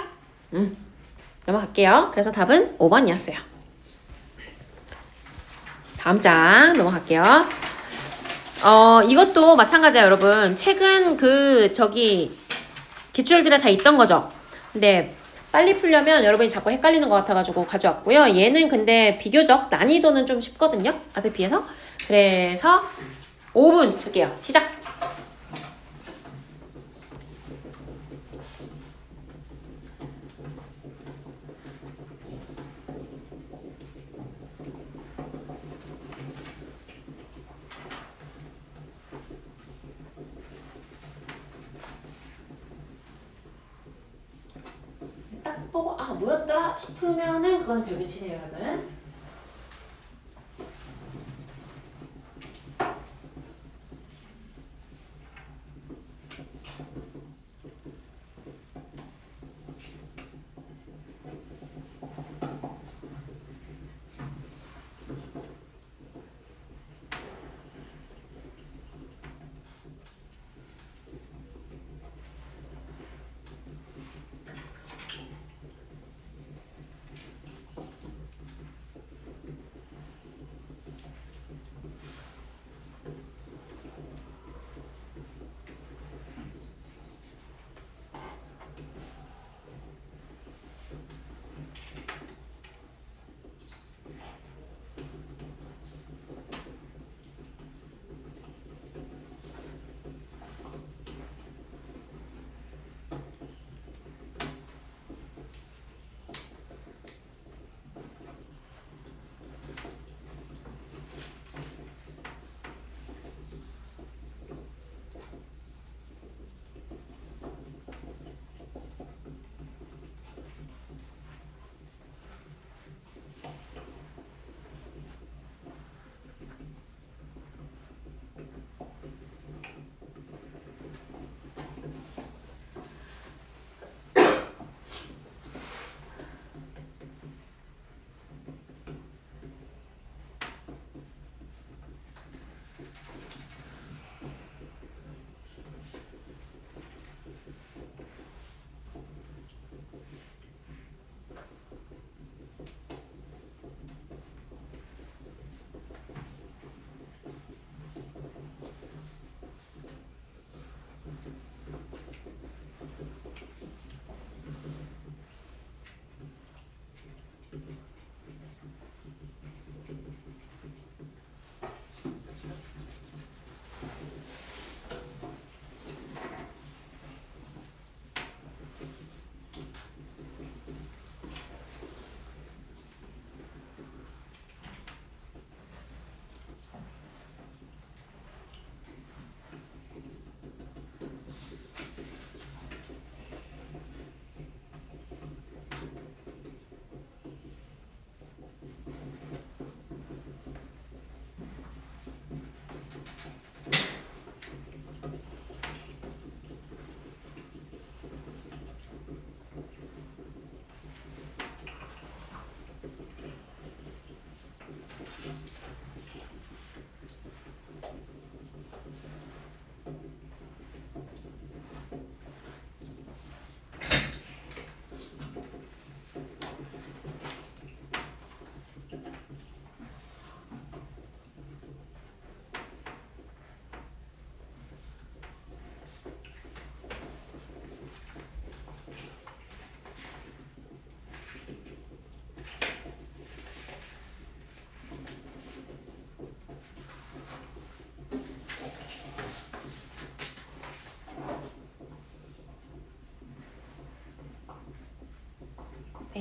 넘어갈게요. 그래서 답은 5번이었어요. 다음 장 넘어갈게요. 이것도 마찬가지야, 여러분. 최근 기출들에 다 있던 거죠. 근데 빨리 풀려면 여러분이 자꾸 헷갈리는 것 같아가지고 가져왔고요. 얘는 근데 비교적 난이도는 좀 쉽거든요. 앞에 비해서. 그래서 5분 줄게요. 시작! 딱 보고 뭐였더라 싶으면은 그건 별별 치세요, 여러분.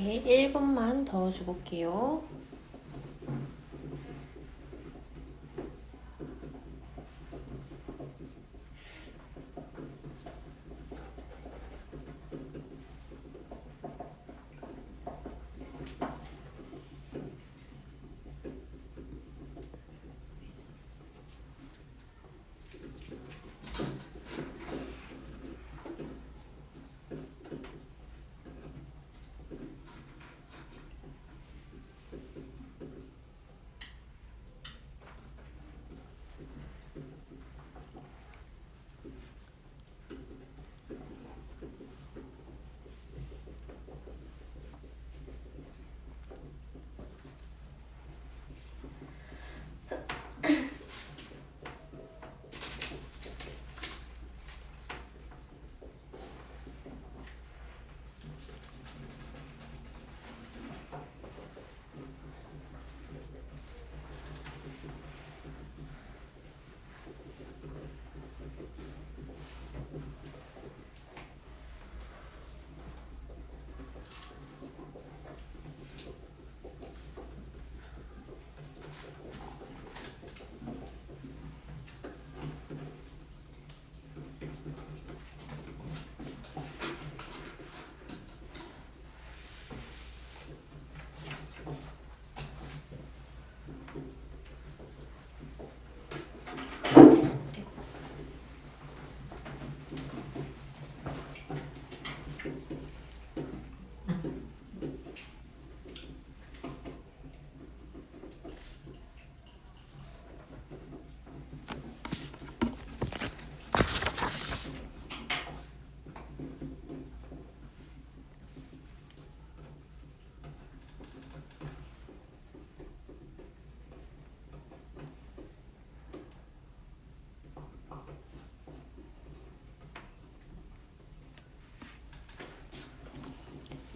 네, 1분만 더 줘볼게요.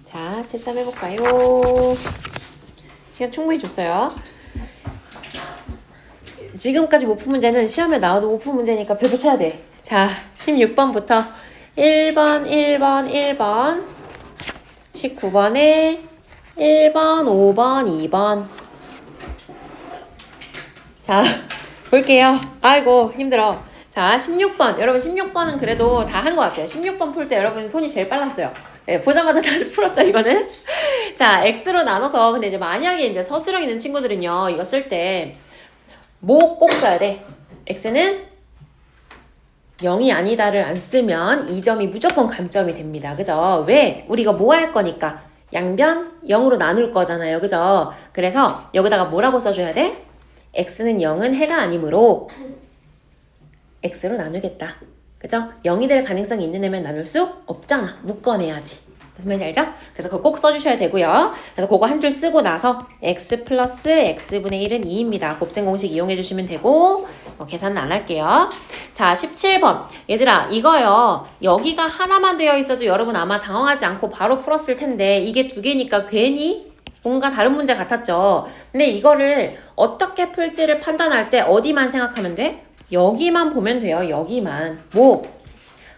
자, 채점 해볼까요? 시간 충분히 줬어요. 지금까지 못 푼 문제는 시험에 나와도 못 푼 문제니까 별표 쳐야 돼. 자, 16번부터 1번, 1번, 1번 19번에 1번, 5번, 2번 자, 볼게요. 아이고, 힘들어. 자, 16번. 여러분 16번은 그래도 다 한 것 같아요. 16번 풀 때 여러분 손이 제일 빨랐어요. 네, 보자마자 다들 풀었죠, 이거는. 자, X로 나눠서, 근데 이제 만약에 이제 서술형 있는 친구들은요, 이거 쓸 때, 뭐 꼭 써야 돼? X는 0이 아니다를 안 쓰면 이 점이 무조건 감점이 됩니다. 그죠? 왜? 우리가 뭐 할 거니까. 양변 0으로 나눌 거잖아요. 그죠? 그래서 여기다가 뭐라고 써줘야 돼? X는 0은 해가 아니므로 X로 나누겠다. 그죠? 0이 될 가능성이 있는 애면 나눌 수 없잖아. 묶어내야지. 무슨 말인지 알죠? 그래서 그거 꼭 써주셔야 되고요. 그래서 그거 한 줄 쓰고 나서 x 플러스 x분의 1은 2입니다. 곱셈 공식 이용해 주시면 되고 계산은 안 할게요. 자, 17번. 얘들아, 이거요. 여기가 하나만 되어 있어도 여러분 아마 당황하지 않고 바로 풀었을 텐데 이게 두 개니까 괜히 뭔가 다른 문제 같았죠. 근데 이거를 어떻게 풀지를 판단할 때 어디만 생각하면 돼? 여기만 보면 돼요. 여기만. 뭐?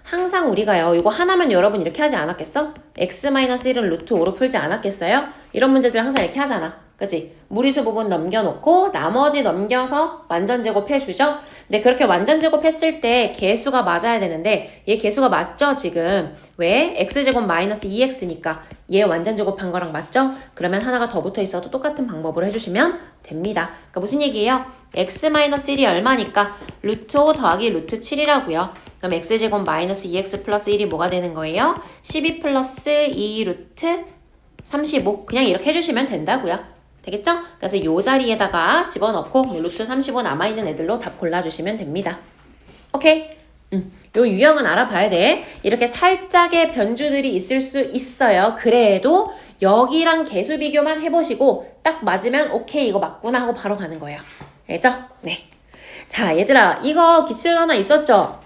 항상 우리가요. 이거 하나면 여러분 이렇게 하지 않았겠어? x-1은 루트 5로 풀지 않았겠어요? 이런 문제들 항상 이렇게 하잖아. 그치? 무리수 부분 넘겨놓고 나머지 넘겨서 완전 제곱해주죠? 근데 그렇게 완전 제곱했을 때 개수가 맞아야 되는데 얘 개수가 맞죠 지금? 왜? x제곱 마이너스 2x니까 얘 완전 제곱한 거랑 맞죠? 그러면 하나가 더 붙어 있어도 똑같은 방법으로 해주시면 됩니다. 그러니까 무슨 얘기예요? x-1이 얼마니까? 루트 5 더하기 루트 7이라고요. 그럼 x제곱 마이너스 2x 플러스 1이 뭐가 되는 거예요? 12 플러스 2 루트 35 그냥 이렇게 해주시면 된다고요. 되겠죠? 그래서 요 자리에다가 집어넣고 루트 35 남아있는 애들로 답 골라주시면 됩니다. 오케이? 요 유형은 알아봐야 돼. 이렇게 살짝의 변주들이 있을 수 있어요. 그래도 여기랑 개수 비교만 해보시고 딱 맞으면 오케이 이거 맞구나 하고 바로 가는 거예요. 알겠죠? 네. 자, 얘들아 이거 기출 하나 있었죠?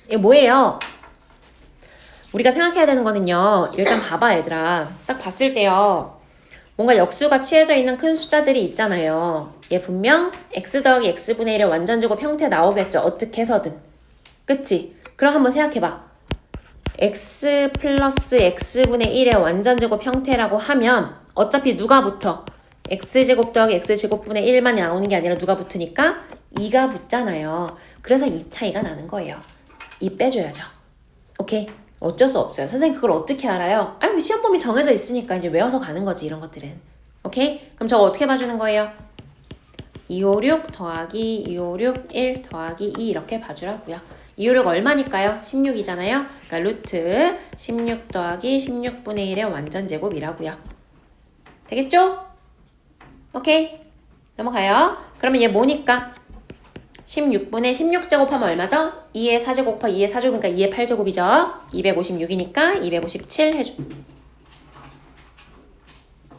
이게 뭐예요? 우리가 생각해야 되는 거는요. 일단 봐봐 얘들아. 딱 봤을 때요. 뭔가 역수가 취해져 있는 큰 숫자들이 있잖아요. 얘 분명 x 더하기 x분의 1의 완전제곱 형태 나오겠죠. 어떻게 해서든. 그치? 그럼 한번 생각해봐. x 플러스 x분의 1의 완전제곱 형태라고 하면 어차피 누가 붙어? x제곱 더하기 x제곱분의 1만 나오는 게 아니라 누가 붙으니까 2가 붙잖아요. 그래서 이 차이가 나는 거예요. 2 빼줘야죠. 오케이? 어쩔 수 없어요. 선생님 그걸 어떻게 알아요? 아니 시험 범위 정해져 있으니까 이제 외워서 가는 거지 이런 것들은. 오케이? 그럼 저거 어떻게 봐주는 거예요? 256 더하기 256 1 더하기 2 이렇게 봐주라고요. 256 얼마니까요? 16이잖아요. 그러니까 루트 16 더하기 16분의 1의 완전제곱이라고요. 되겠죠? 오케이? 넘어가요. 그러면 얘 뭐니까? 16분의 16제곱하면 얼마죠? 2의 4제곱하 2의 4제곱이니까 2의 8제곱이죠. 256이니까 257 해줘.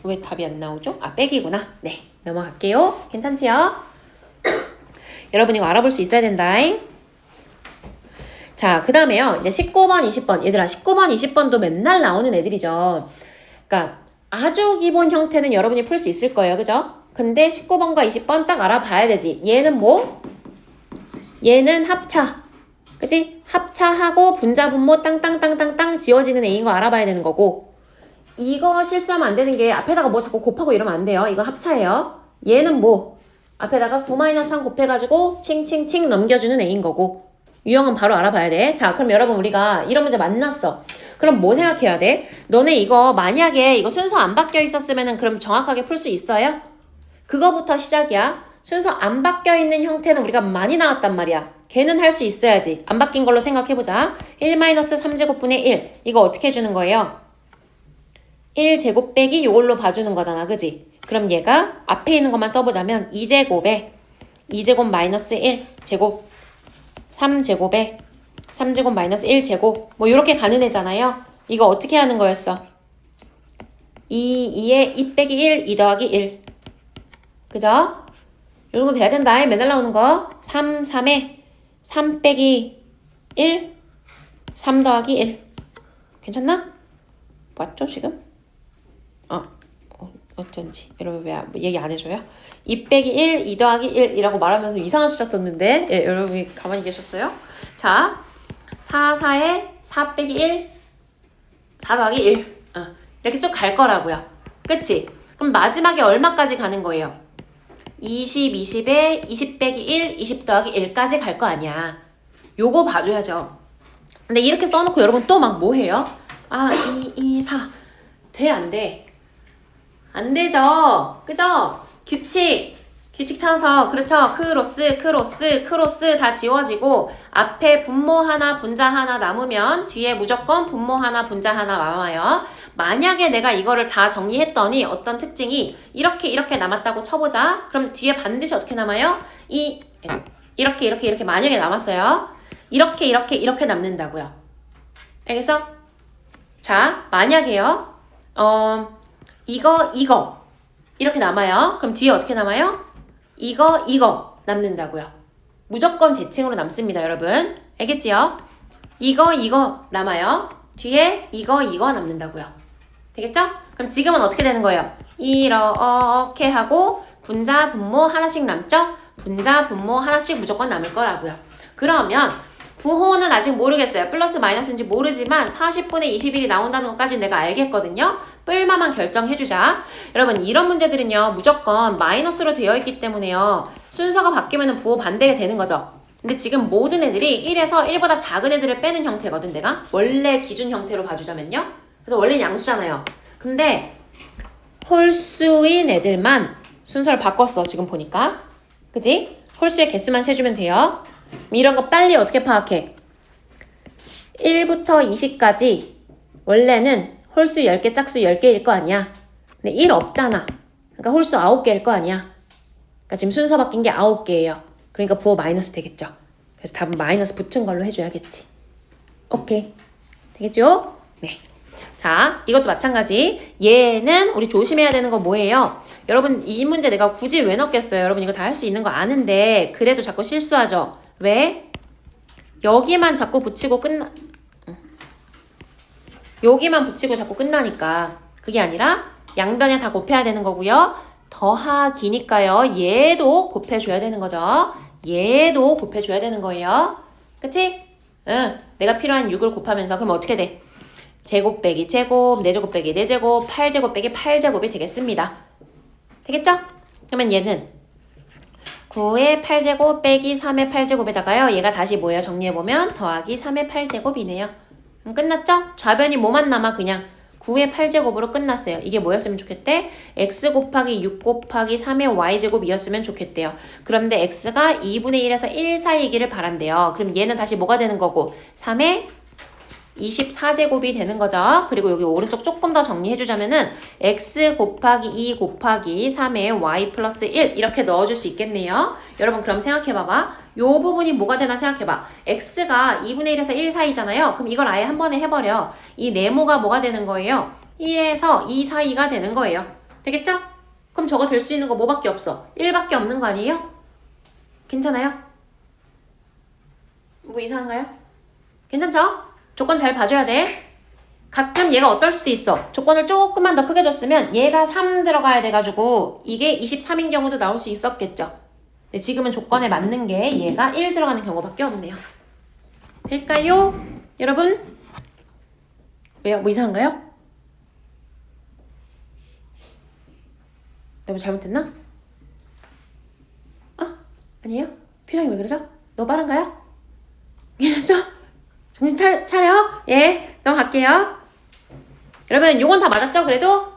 왜 답이 안 나오죠? 아, 빼기구나. 네, 넘어갈게요. 괜찮지요? 여러분 이거 알아볼 수 있어야 된다잉. 자, 그 다음에요. 이제 19번, 20번. 얘들아, 19번, 20번도 맨날 나오는 애들이죠. 그러니까 아주 기본 형태는 여러분이 풀 수 있을 거예요. 그죠? 근데 19번과 20번 딱 알아봐야 되지. 얘는 뭐? 얘는 합차. 그치? 합차하고 분자, 분모 땅땅땅땅땅 지워지는 애인 거 알아봐야 되는 거고, 이거 실수하면 안 되는 게 앞에다가 뭐 자꾸 곱하고 이러면 안 돼요. 이거 합차예요. 얘는 뭐? 앞에다가 9-3 곱해가지고 칭칭칭 넘겨주는 애인 거고, 유형은 바로 알아봐야 돼. 자, 그럼 여러분 우리가 이런 문제 만났어. 그럼 뭐 생각해야 돼? 너네 이거 만약에 이거 순서 안 바뀌어 있었으면은 그럼 정확하게 풀 수 있어요? 그거부터 시작이야. 순서 안 바뀌어 있는 형태는 우리가 많이 나왔단 말이야. 걔는 할 수 있어야지. 안 바뀐 걸로 생각해보자. 1-3제곱분의 1. 이거 어떻게 해주는 거예요? 1제곱 빼기 요걸로 봐주는 거잖아. 그지? 그럼 얘가 앞에 있는 것만 써보자면 2제곱에 2제곱 마이너스 1제곱 3제곱에 3제곱 마이너스 1제곱 뭐 이렇게 가는 애잖아요. 이거 어떻게 하는 거였어? 2에 2 빼기 1, 2 더하기 1. 그죠? 요 정도 돼야 된다. 맨날 나오는 거. 3에 3 빼기 1, 3 더하기 1. 괜찮나? 맞죠 지금? 어쩐지. 여러분 왜 얘기 안 해줘요? 2 빼기 1, 2 더하기 1 이라고 말하면서 이상한 숫자 썼는데 예, 여러분이 가만히 계셨어요? 자, 4에 4 빼기 1, 4 더하기 1 이렇게 쭉 갈 거라고요. 그치? 그럼 마지막에 얼마까지 가는 거예요? 20, 20에 20 빼기 1, 20 더하기 1까지 갈 거 아니야. 요거 봐줘야죠. 근데 이렇게 써놓고 여러분 또 막 뭐 해요? 2, 4 돼? 안 돼? 안 되죠? 그죠? 규칙 찬서. 그렇죠? 크로스 다 지워지고 앞에 분모 하나 분자 하나 남으면 뒤에 무조건 분모 하나 분자 하나 남아요. 만약에 내가 이거를 다 정리했더니 어떤 특징이 이렇게 남았다고 쳐보자. 그럼 뒤에 반드시 어떻게 남아요? 이렇게 만약에 남았어요. 이렇게 남는다고요. 알겠어? 자, 만약에요. 이거 이렇게 남아요. 그럼 뒤에 어떻게 남아요? 이거 남는다고요. 무조건 대칭으로 남습니다, 여러분. 알겠지요? 이거 남아요. 뒤에 이거 남는다고요. 되겠죠? 그럼 지금은 어떻게 되는 거예요? 이렇게 하고 분자, 분모 하나씩 남죠? 분자, 분모 하나씩 무조건 남을 거라고요. 그러면 부호는 아직 모르겠어요. 플러스 마이너스인지 모르지만 40분의 21이 나온다는 것까지는 내가 알겠거든요. 뿔마만 결정해주자. 여러분 이런 문제들은요. 무조건 마이너스로 되어 있기 때문에요. 순서가 바뀌면 부호 반대가 되는 거죠. 근데 지금 모든 애들이 1에서 1보다 작은 애들을 빼는 형태거든 내가. 원래 기준 형태로 봐주자면요. 그래서 원래는 양수잖아요. 근데 홀수인 애들만 순서를 바꿨어 지금 보니까. 그지? 홀수의 개수만 세주면 돼요. 이런 거 빨리 어떻게 파악해? 1부터 20까지 원래는 홀수 10개, 짝수 10개일 거 아니야. 근데 1 없잖아. 그러니까 홀수 9개일 거 아니야. 그러니까 지금 순서 바뀐 게 9개예요. 그러니까 부호 마이너스 되겠죠. 그래서 답은 마이너스 붙은 걸로 해줘야겠지. 오케이. 되겠죠? 네. 자, 이것도 마찬가지. 얘는 우리 조심해야 되는 거 뭐예요? 여러분 이 문제 내가 굳이 왜 넣겠어요? 여러분 이거 다 할 수 있는 거 아는데 그래도 자꾸 실수하죠. 왜? 여기만 자꾸 붙이고 여기만 붙이고 자꾸 끝나니까. 그게 아니라 양변에 다 곱해야 되는 거고요. 더하기니까요. 얘도 곱해줘야 되는 거죠. 얘도 곱해줘야 되는 거예요. 그치? 내가 필요한 6을 곱하면서 그럼 어떻게 돼? 제곱 빼기 제곱, 4제곱 빼기 4제곱, 8제곱 빼기 8제곱이 되겠습니다. 되겠죠? 그러면 얘는 9의 8제곱 빼기 3의 8제곱에다가요. 얘가 다시 뭐예요? 정리해보면 더하기 3의 8제곱이네요. 그럼 끝났죠? 좌변이 뭐만 남아? 그냥 9의 8제곱으로 끝났어요. 이게 뭐였으면 좋겠대? x 곱하기 6 곱하기 3의 y제곱이었으면 좋겠대요. 그런데 x가 2분의 1에서 1 사이이기를 바란대요. 그럼 얘는 다시 뭐가 되는 거고? 3의 24제곱이 되는 거죠. 그리고 여기 오른쪽 조금 더 정리해주자면은 x 곱하기 2 곱하기 3의 y 플러스 1 이렇게 넣어줄 수 있겠네요. 여러분 그럼 생각해봐봐. 요 부분이 뭐가 되나 생각해봐. x가 2분의 1에서 1 사이잖아요. 그럼 이걸 아예 한 번에 해버려. 이 네모가 뭐가 되는 거예요? 1에서 2 사이가 되는 거예요. 되겠죠? 그럼 저거 될 수 있는 거 뭐밖에 없어? 1밖에 없는 거 아니에요? 괜찮아요? 뭐 이상한가요? 괜찮죠? 조건 잘 봐줘야 돼. 가끔 얘가 어떨 수도 있어. 조건을 조금만 더 크게 줬으면 얘가 3 들어가야 돼가지고 이게 23인 경우도 나올 수 있었겠죠. 근데 지금은 조건에 맞는 게 얘가 1 들어가는 경우밖에 없네요. 될까요? 여러분? 왜요? 뭐 이상한가요? 내가 뭐 잘못했나? 아니에요? 표정이 왜 그러죠? 너무 빠른가요? 괜찮죠? 정신 차려? 예, 넘어갈게요. 여러분, 요건 다 맞았죠? 그래도?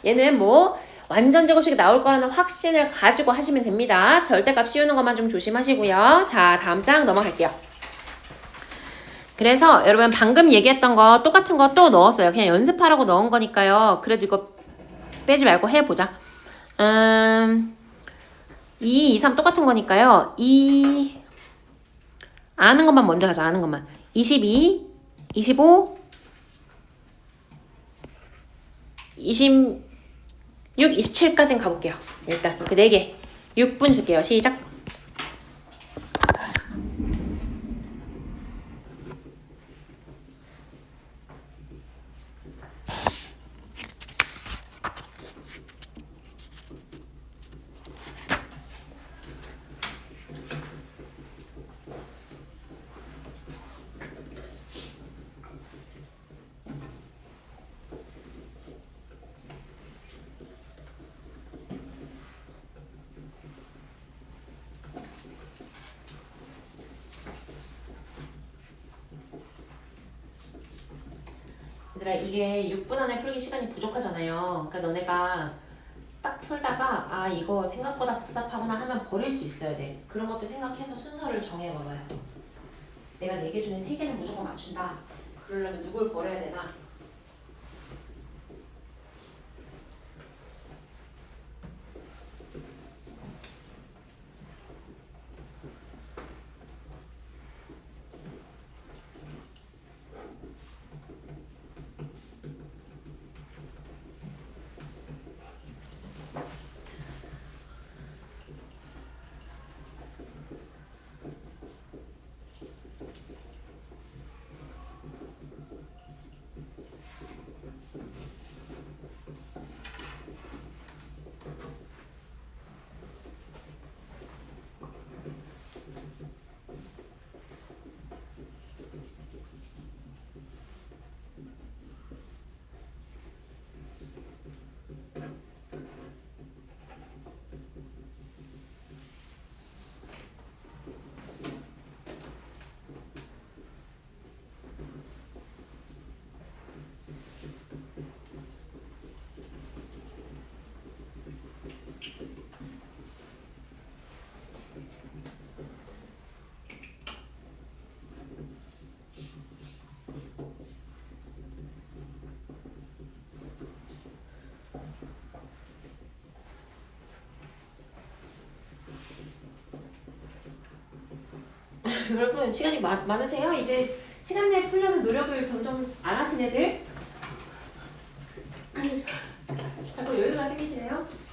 얘는 뭐 완전 제곱식이 나올 거라는 확신을 가지고 하시면 됩니다. 절대값 씌우는 것만 좀 조심하시고요. 자, 다음 장 넘어갈게요. 그래서 여러분 방금 얘기했던 거 똑같은 거 또 넣었어요. 그냥 연습하라고 넣은 거니까요. 그래도 이거 빼지 말고 해보자. 2, 2, 3 똑같은 거니까요. 아는 것만 먼저 하자. 아는 것만. 22, 25, 26, 27까지는 가볼게요. 일단 이렇게 4개. 6분 줄게요. 시작. 얘들아 이게 6분 안에 풀기 시간이 부족하잖아요. 그러니까 너네가 딱 풀다가 아 이거 생각보다 복잡하구나 하면 버릴 수 있어야 돼. 그런 것도 생각해서 순서를 정해봐봐요. 내가 4개 중에 3개는 무조건 맞춘다. 그러려면 누굴 버려야 되나? 여러분 시간이 많으세요? 이제 시간 내에 풀려는 노력을 점점 안 하신 애들? 자꾸 여유가 생기시네요?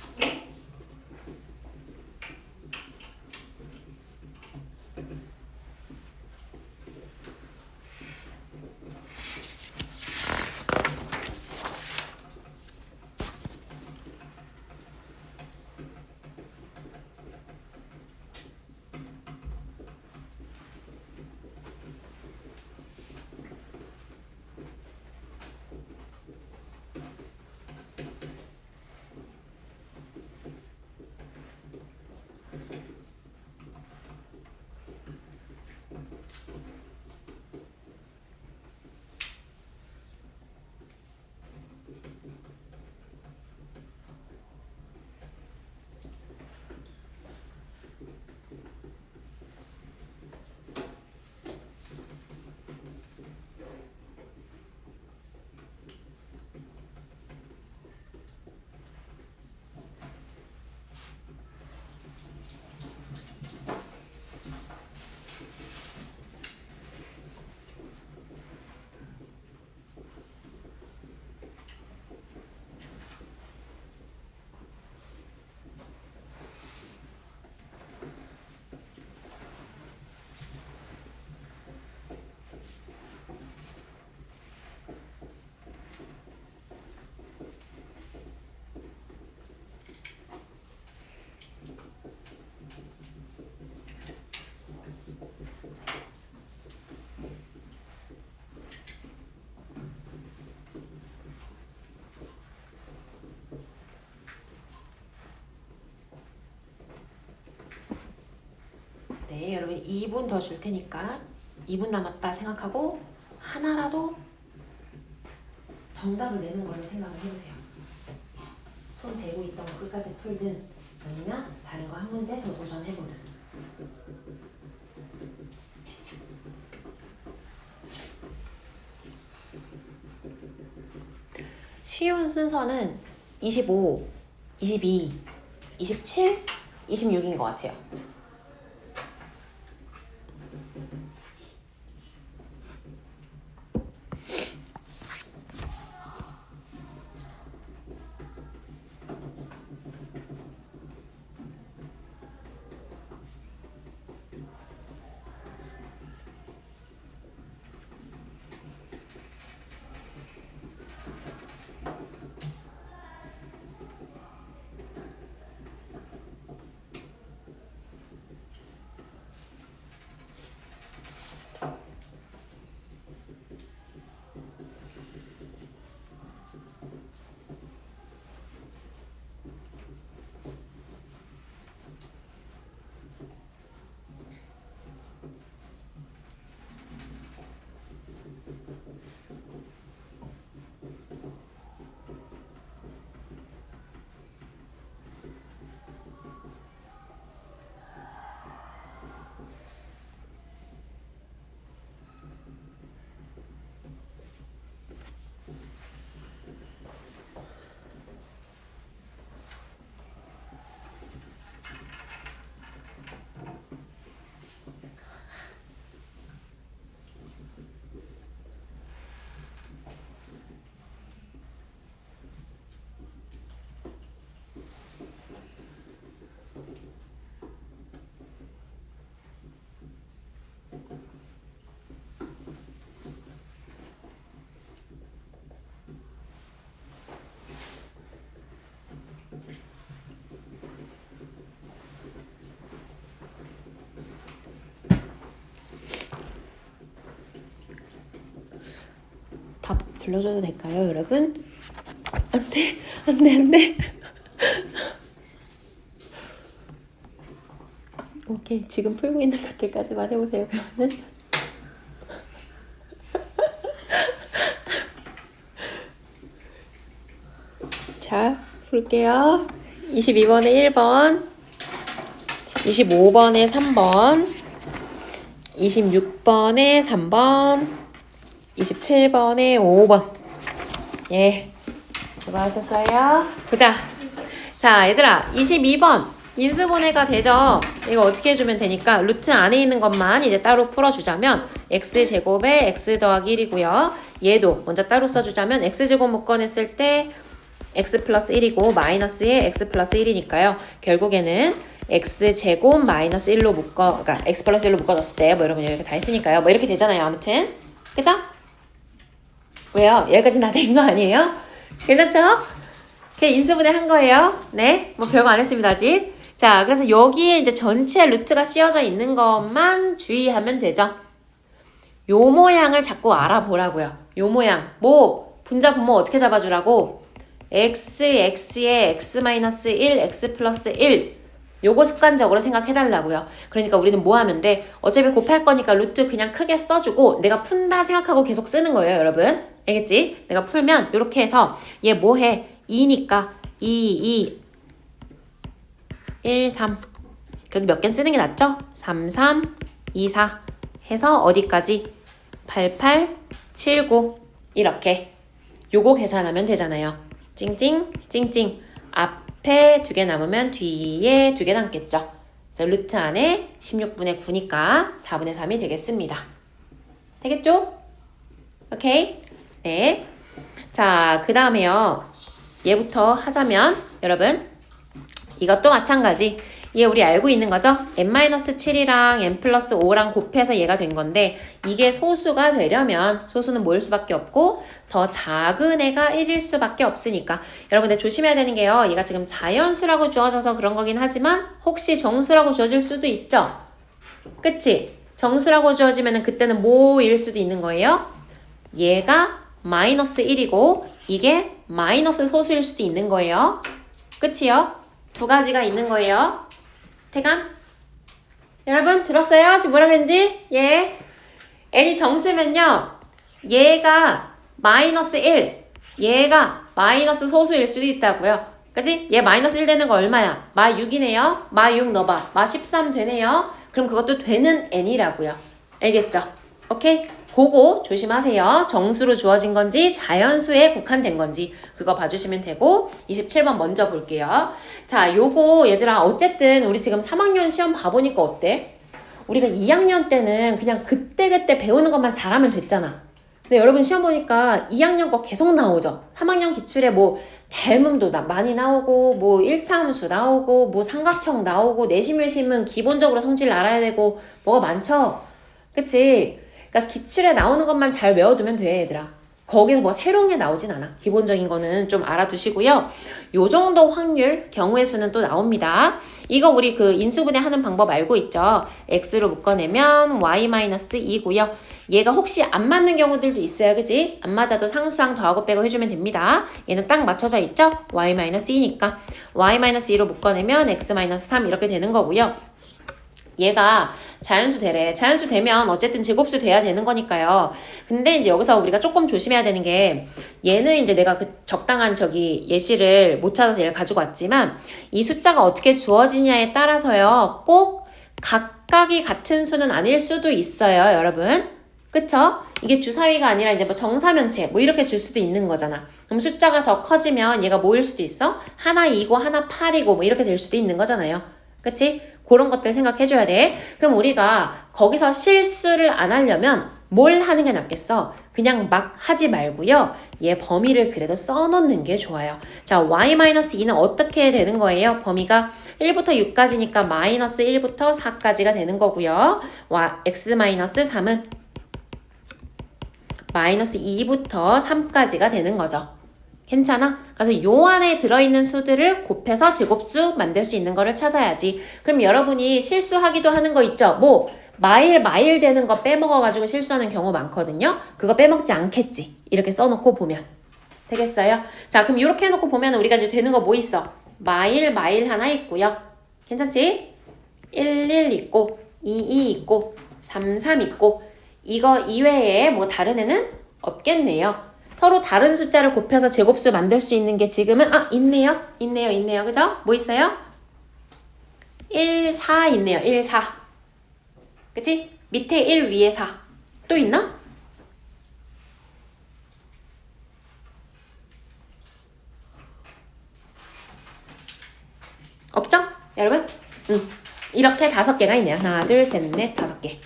네, 여러분 2분 더 줄 테니까 2분 남았다 생각하고 하나라도 정답을 내는 걸로 생각을 해보세요. 손 대고 있던 거 끝까지 풀든 아니면 다른 거 한 문제 더 도전해보든. 쉬운 순서는 25, 22, 27, 26인 것 같아요. 답 불러줘도 될까요, 여러분? 안 돼. 오케이, 지금 풀고 있는 것들까지만 해보세요, 그러면은. 자, 풀게요. 22번에 1번, 25번에 3번, 26번에 3번, 27번에 5번. 예, 수고하셨어요. 보자. 자, 얘들아, 22번 인수분해가 되죠. 이거 어떻게 해주면 되니까 루트 안에 있는 것만 이제 따로 풀어주자면 x제곱에 x 더하기 1이고요. 얘도 먼저 따로 써주자면 x제곱 묶어냈을 때 x 플러스 1이고 마이너스에 x 플러스 1이니까요. 결국에는 x제곱 마이너스 1로 그러니까 x 플러스 1로 묶어줬을 때 뭐 여러분 이렇게 다 했으니까요. 뭐 이렇게 되잖아요. 아무튼 그죠? 왜요? 여기까지 다 된 거 아니에요? 괜찮죠? 그냥 인수분해 한 거예요. 네, 뭐 별거 안 했습니다 아직. 자, 그래서 여기에 이제 전체 루트가 씌워져 있는 것만 주의하면 되죠. 요 모양을 자꾸 알아보라고요. 요 모양. 뭐 분자 분모 어떻게 잡아주라고? x, x에 x-1, x 플러스 1. 요거 습관적으로 생각해달라고요. 그러니까 우리는 뭐 하면 돼? 어차피 곱할 거니까 루트 그냥 크게 써주고 내가 푼다 생각하고 계속 쓰는 거예요, 여러분. 알겠지? 내가 풀면 이렇게 해서 얘 뭐 해? 2니까 2, 1, 3. 그래도 몇 개 쓰는 게 낫죠? 3, 3, 2, 4 해서 어디까지? 8, 8, 7, 9 이렇게 요거 계산하면 되잖아요. 찡찡, 찡찡. 앞에 2개 남으면 뒤에 2개 남겠죠. 그래서 루트 안에 16분의 9니까 4분의 3이 되겠습니다. 되겠죠? 오케이? 네. 자, 그 다음에요. 얘부터 하자면 여러분 이것도 마찬가지. 얘 우리 알고 있는 거죠? n-7이랑 n+5랑 곱해서 얘가 된 건데 이게 소수가 되려면 소수는 뭐일 수밖에 없고 더 작은 애가 1일 수밖에 없으니까 여러분들 조심해야 되는 게요. 얘가 지금 자연수라고 주어져서 그런 거긴 하지만 혹시 정수라고 주어질 수도 있죠? 그치? 정수라고 주어지면 그때는 뭐일 수도 있는 거예요? 얘가 마이너스 1이고 이게 마이너스 소수일 수도 있는 거예요. 끝이요? 두 가지가 있는 거예요. 태간? 여러분 들었어요? 지금 뭐라고 했는지? 예. n이 정수면요. 얘가 마이너스 1, 얘가 마이너스 소수일 수도 있다고요. 그치? 얘 마이너스 1 되는 거 얼마야? 마 6이네요. 마 6 넣어봐. 마 13 되네요. 그럼 그것도 되는 n이라고요. 알겠죠? 오케이? 그거 조심하세요. 정수로 주어진 건지 자연수에 국한된 건지 그거 봐주시면 되고 27번 먼저 볼게요. 자, 요거 얘들아 어쨌든 우리 지금 3학년 시험 봐보니까 어때? 우리가 2학년 때는 그냥 그때그때 배우는 것만 잘하면 됐잖아. 근데 여러분 시험 보니까 2학년 거 계속 나오죠. 3학년 기출에 뭐 닮음도 많이 나오고 뭐 1차함수 나오고 뭐 삼각형 나오고 내심 외심은 기본적으로 성질 알아야 되고 뭐가 많죠. 그치? 그러니까 기출에 나오는 것만 잘 외워두면 돼 얘들아. 거기서 뭐 새로운 게 나오진 않아. 기본적인 거는 좀 알아두시고요. 요 정도 확률 경우의 수는 또 나옵니다. 이거 우리 그 인수분해 하는 방법 알고 있죠? x로 묶어내면 y-2고요. 얘가 혹시 안 맞는 경우들도 있어요. 그지? 안 맞아도 상수항 더하고 빼고 해주면 됩니다. 얘는 딱 맞춰져 있죠? y-2니까 y-2로 묶어내면 x-3 이렇게 되는 거고요. 얘가 자연수 되래. 자연수 되면 어쨌든 제곱수 돼야 되는 거니까요. 근데 이제 여기서 우리가 조금 조심해야 되는 게 얘는 이제 내가 그 적당한 저기 예시를 못 찾아서 얘를 가지고 왔지만 이 숫자가 어떻게 주어지냐에 따라서요. 꼭 각각이 같은 수는 아닐 수도 있어요, 여러분. 그쵸? 이게 주사위가 아니라 이제 뭐 정사면체 뭐 이렇게 줄 수도 있는 거잖아. 그럼 숫자가 더 커지면 얘가 뭐일 수도 있어? 하나 2고 하나 8이고 뭐 이렇게 될 수도 있는 거잖아요. 그치? 그런 것들 생각해줘야 돼. 그럼 우리가 거기서 실수를 안 하려면 뭘 하는 게 낫겠어? 그냥 막 하지 말고요. 얘 범위를 그래도 써놓는 게 좋아요. 자, y-2는 어떻게 되는 거예요? 범위가 1부터 6까지니까 마이너스 1부터 4까지가 되는 거고요. x-3은 마이너스 2부터 3까지가 되는 거죠. 괜찮아? 그래서 요 안에 들어있는 수들을 곱해서 제곱수 만들 수 있는 거를 찾아야지. 그럼 여러분이 실수하기도 하는 거 있죠? 뭐 마일 되는 거 빼먹어가지고 실수하는 경우 많거든요. 그거 빼먹지 않겠지. 이렇게 써놓고 보면 되겠어요? 자, 그럼 이렇게 해놓고 보면 우리가 이제 되는 거 뭐 있어? 마일 하나 있고요. 괜찮지? 1 있고 2 있고 3 있고 이거 이외에 뭐 다른 애는 없겠네요. 서로 다른 숫자를 곱해서 제곱수 만들 수 있는 게 지금은 있네요. 그죠? 뭐 있어요? 1, 4 있네요. 1, 4. 그치? 밑에 1, 위에 4. 또 있나? 없죠? 여러분? 이렇게 5개가 있네요. 하나, 둘, 셋, 넷, 5개.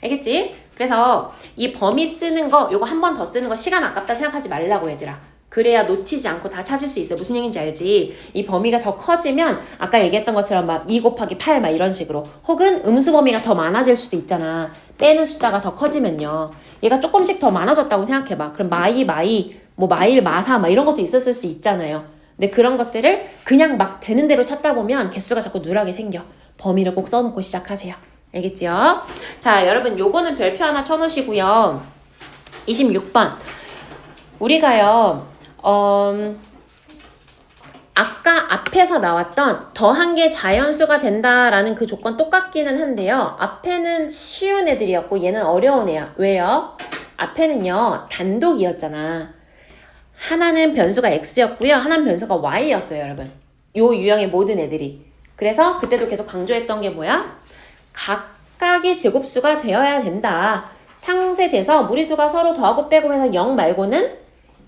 알겠지? 그래서 이 범위 쓰는 거 요거 한 번 더 쓰는 거 시간 아깝다 생각하지 말라고 얘들아. 그래야 놓치지 않고 다 찾을 수 있어. 무슨 얘기인지 알지? 이 범위가 더 커지면 아까 얘기했던 것처럼 막 2 곱하기 8 막 이런 식으로 혹은 음수 범위가 더 많아질 수도 있잖아. 빼는 숫자가 더 커지면요. 얘가 조금씩 더 많아졌다고 생각해봐. 그럼 마이 뭐 마일 마사 막 이런 것도 있었을 수 있잖아요. 근데 그런 것들을 그냥 막 되는 대로 찾다 보면 개수가 자꾸 누락이 생겨. 범위를 꼭 써놓고 시작하세요. 알겠지요? 자, 여러분 요거는 별표 하나 쳐놓으시고요. 26번. 우리가요, 아까 앞에서 나왔던 더한 게 자연수가 된다라는 그 조건 똑같기는 한데요. 앞에는 쉬운 애들이었고 얘는 어려운 애야. 왜요? 앞에는요, 단독이었잖아. 하나는 변수가 x였고요. 하나는 변수가 y였어요, 여러분. 요 유형의 모든 애들이. 그래서 그때도 계속 강조했던 게 뭐야? 각각이 제곱수가 되어야 된다. 상쇄돼서 무리수가 서로 더하고 빼고 해서 0 말고는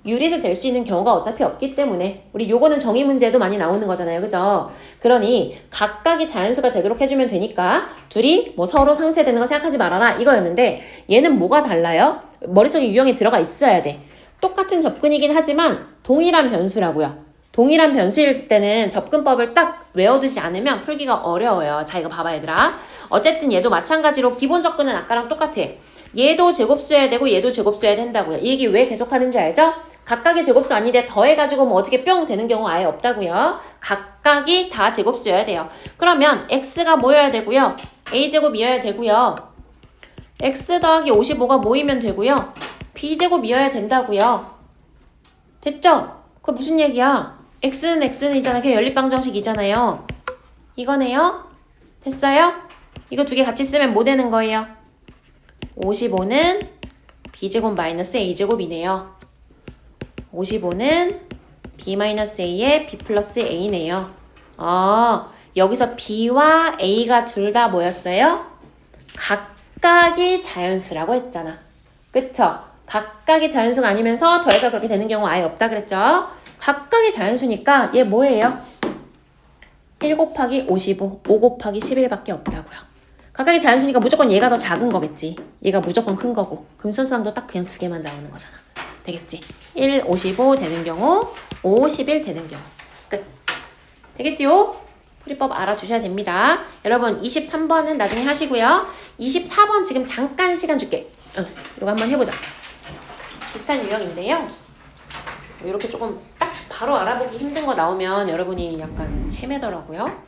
유리수 될 수 있는 경우가 어차피 없기 때문에 우리 요거는 정의 문제도 많이 나오는 거잖아요. 그죠? 그러니 각각이 자연수가 되도록 해주면 되니까 둘이 뭐 서로 상쇄되는 거 생각하지 말아라 이거였는데 얘는 뭐가 달라요? 머릿속에 유형이 들어가 있어야 돼. 똑같은 접근이긴 하지만 동일한 변수라고요. 동일한 변수일 때는 접근법을 딱 외워두지 않으면 풀기가 어려워요. 자, 이거 봐봐 얘들아. 어쨌든 얘도 마찬가지로 기본 접근은 아까랑 똑같아. 얘도 제곱수여야 되고 얘도 제곱수여야 된다고요. 이 얘기 왜 계속하는지 알죠? 각각이 제곱수 아닌데 더해가지고 뭐 어떻게 뿅 되는 경우 아예 없다고요. 각각이 다 제곱수여야 돼요. 그러면 x가 모여야 되고요. a제곱이어야 되고요. x 더하기 55가 모이면 되고요. b제곱이어야 된다고요. 됐죠? 그거 무슨 얘기야? x는 있잖아. 그냥 연립방정식이잖아요. 이거네요. 됐어요? 이거 두 개 같이 쓰면 뭐 되는 거예요? 55는 b제곱 마이너스 a제곱이네요. 55는 b 마이너스 a의 b 플러스 a네요. 여기서 b와 a가 둘 다 뭐였어요? 각각이 자연수라고 했잖아. 그쵸? 각각이 자연수가 아니면서 더해서 그렇게 되는 경우 아예 없다 그랬죠? 각각이 자연수니까 얘 뭐예요? 1 곱하기 55, 5 곱하기 11밖에 없다고요. 각각이 자연수니까 무조건 얘가 더 작은 거겠지. 얘가 무조건 큰 거고. 그럼 순수항도 딱 그냥 두 개만 나오는 거잖아. 되겠지? 1, 55 되는 경우, 5, 11 되는 경우. 끝. 되겠지요? 풀이법 알아주셔야 됩니다. 여러분 23번은 나중에 하시고요. 24번 지금 잠깐 시간 줄게. 이거 한번 해보자. 비슷한 유형인데요. 이렇게 조금 딱 바로 알아보기 힘든 거 나오면 여러분이 약간 헤매더라고요.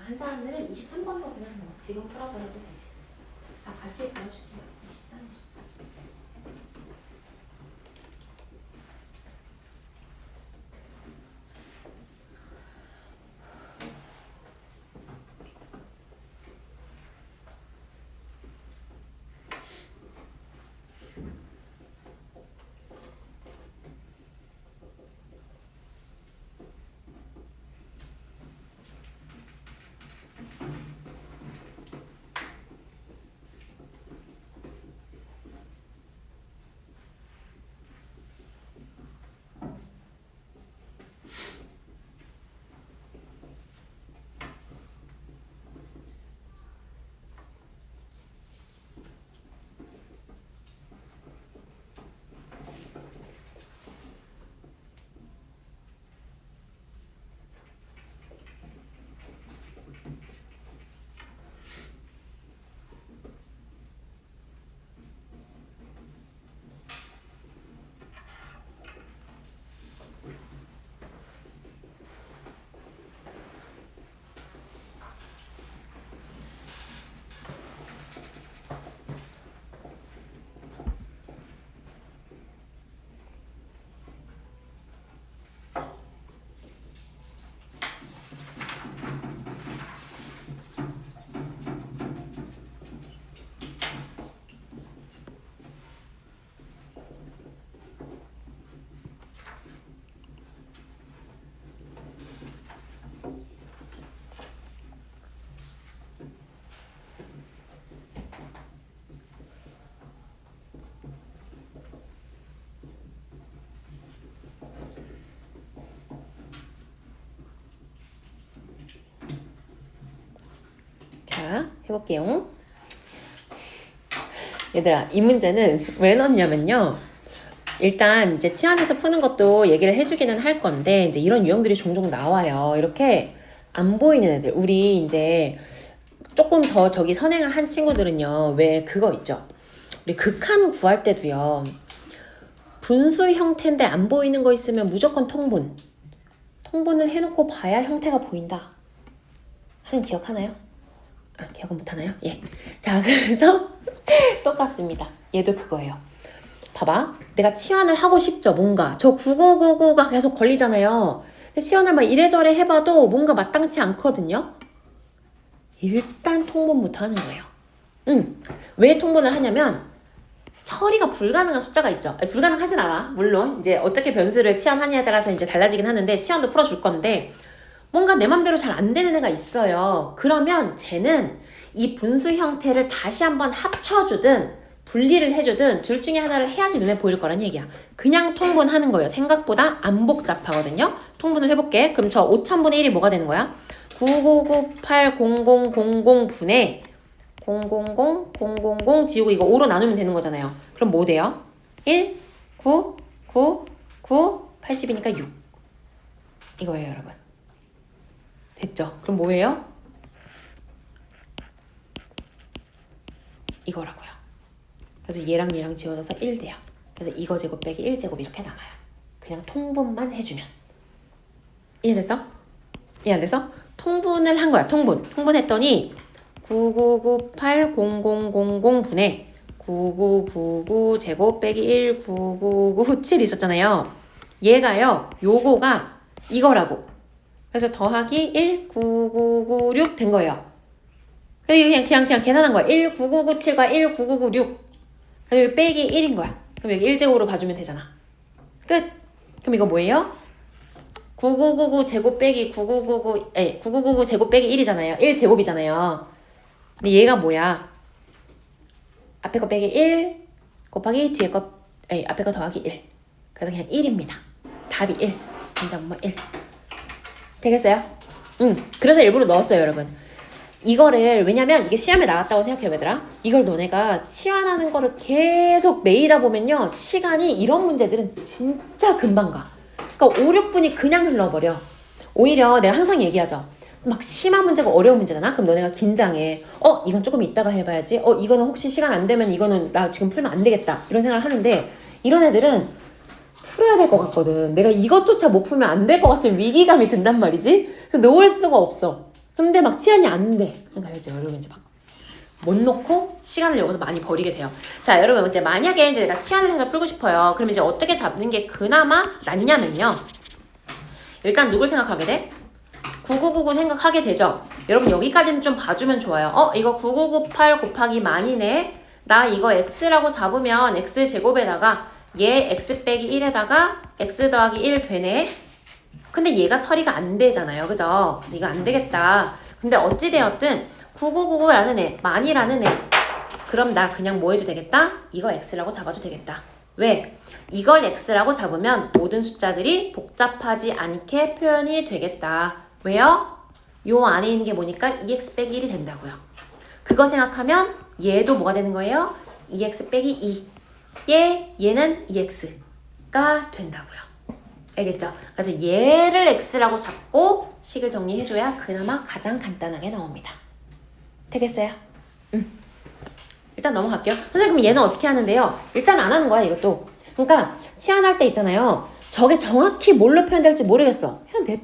한 사람들은 23번도 그냥 뭐 지금 풀어버려도 되지. 다 같이 보여줄게요. 23, 24. 자, 해볼게요. 얘들아, 이 문제는 왜 넣었냐면요. 일단 이제 치환해서 푸는 것도 얘기를 해주기는 할 건데 이제 이런 유형들이 종종 나와요. 이렇게 안 보이는 애들. 우리 이제 조금 더 저기 선행을 한 친구들은요. 왜 그거 있죠? 우리 극한 구할 때도요. 분수 형태인데 안 보이는 거 있으면 무조건 통분. 통분을 해놓고 봐야 형태가 보인다. 하는 기억하나요? 기억은 못하나요? 예. 자, 그래서 똑같습니다. 얘도 그거예요. 봐봐. 내가 치환을 하고 싶죠. 뭔가. 저 9999가 계속 걸리잖아요. 근데 치환을 막 이래저래 해봐도 뭔가 마땅치 않거든요. 일단 통분부터 하는 거예요. 왜 통분을 하냐면 처리가 불가능한 숫자가 있죠. 아니, 불가능하진 않아. 물론 이제 어떻게 변수를 치환하냐에 따라서 이제 달라지긴 하는데 치환도 풀어줄 건데 뭔가 내 맘대로 잘 안 되는 애가 있어요. 그러면 쟤는 이 분수 형태를 다시 한번 합쳐주든 분리를 해주든 둘 중에 하나를 해야지 눈에 보일 거란 얘기야. 그냥 통분하는 거예요. 생각보다 안 복잡하거든요. 통분을 해볼게. 그럼 저 5000분의 1이 뭐가 되는 거야? 9998000분의 000 지우고 이거 5로 나누면 되는 거잖아요. 그럼 뭐 돼요? 1, 9, 9, 9, 80이니까 6. 이거예요, 여러분. 됐죠? 그럼 뭐예요? 이거라고요. 그래서 얘랑 얘랑 지워져서 1 돼요. 그래서 이거 제곱 빼기 1제곱 이렇게 남아요. 그냥 통분만 해주면. 이해됐어? 이해 안 돼서? 통분을 한 거야. 통분했더니 9998000분의 9999 제곱 빼기 1 9997 있었잖아요. 얘가요. 요거가 이거라고. 그래서 더하기 1 9996 된 거예요. 그래서 그냥 계산한 거야. 1 9997과 1 9996. 그래서 여기 빼기 1인 거야. 그럼 여기 1제곱으로 봐주면 되잖아. 끝. 그럼 이거 뭐예요? 9999 제곱 빼기 9999 제곱 빼기 1이잖아요. 1제곱이잖아요. 근데 얘가 뭐야? 앞에 거 빼기 1 곱하기 뒤에 거 앞에 거 더하기 1. 그래서 그냥 1입니다. 답이 1. 진짜 1. 되겠어요? 그래서 일부러 넣었어요, 여러분. 이거를 왜냐면 이게 시험에 나왔다고 생각해요, 얘들아. 이걸 너네가 치환하는 거를 계속 매이다 보면요. 시간이 이런 문제들은 진짜 금방 가. 그러니까 5, 6분이 그냥 흘러버려. 오히려 내가 항상 얘기하죠. 막 심한 문제가 어려운 문제잖아? 그럼 너네가 긴장해. 이건 조금 이따가 해봐야지. 이거는 혹시 시간 안 되면 이거는 나 지금 풀면 안 되겠다. 이런 생각을 하는데 이런 애들은 풀어야 될 것 같거든. 내가 이것조차 못 풀면 안 될 것 같은 위기감이 든단 말이지. 그래서 놓을 수가 없어. 근데 막 치환이 안 돼. 그러니까 이제 여러분 이제 막 못 놓고 시간을 여기서 많이 버리게 돼요. 자, 여러분 근데 만약에 이제 내가 치환을 해서 풀고 싶어요. 그럼 이제 어떻게 잡는 게 그나마 낫냐면요. 일단 누굴 생각하게 돼? 9999 생각하게 되죠. 여러분 여기까지는 좀 봐주면 좋아요. 이거 9998 곱하기 만이네. 나 이거 x라고 잡으면 x제곱에다가 얘 x 빼기 1에다가 x 더하기 1 되네. 근데 얘가 처리가 안 되잖아요. 그죠? 그래서 이거 안 되겠다. 근데 어찌되었든 9999라는 애, 만이라는 애. 그럼 나 그냥 뭐 해도 되겠다? 이거 x라고 잡아도 되겠다. 왜? 이걸 x라고 잡으면 모든 숫자들이 복잡하지 않게 표현이 되겠다. 왜요? 요 안에 있는 게 뭐니까 2x 빼기 1이 된다고요. 그거 생각하면 얘도 뭐가 되는 거예요? 2x 빼기 2. 얘는 2x가 된다고요. 알겠죠? 그래서 얘를 x라고 잡고 식을 정리해줘야 그나마 가장 간단하게 나옵니다. 되겠어요? 일단 넘어갈게요. 선생님 그럼 얘는 어떻게 하는데요? 일단 안 하는 거야 이것도. 그러니까 치환할 때 있잖아요. 저게 정확히 뭘로 표현될지 모르겠어. 그냥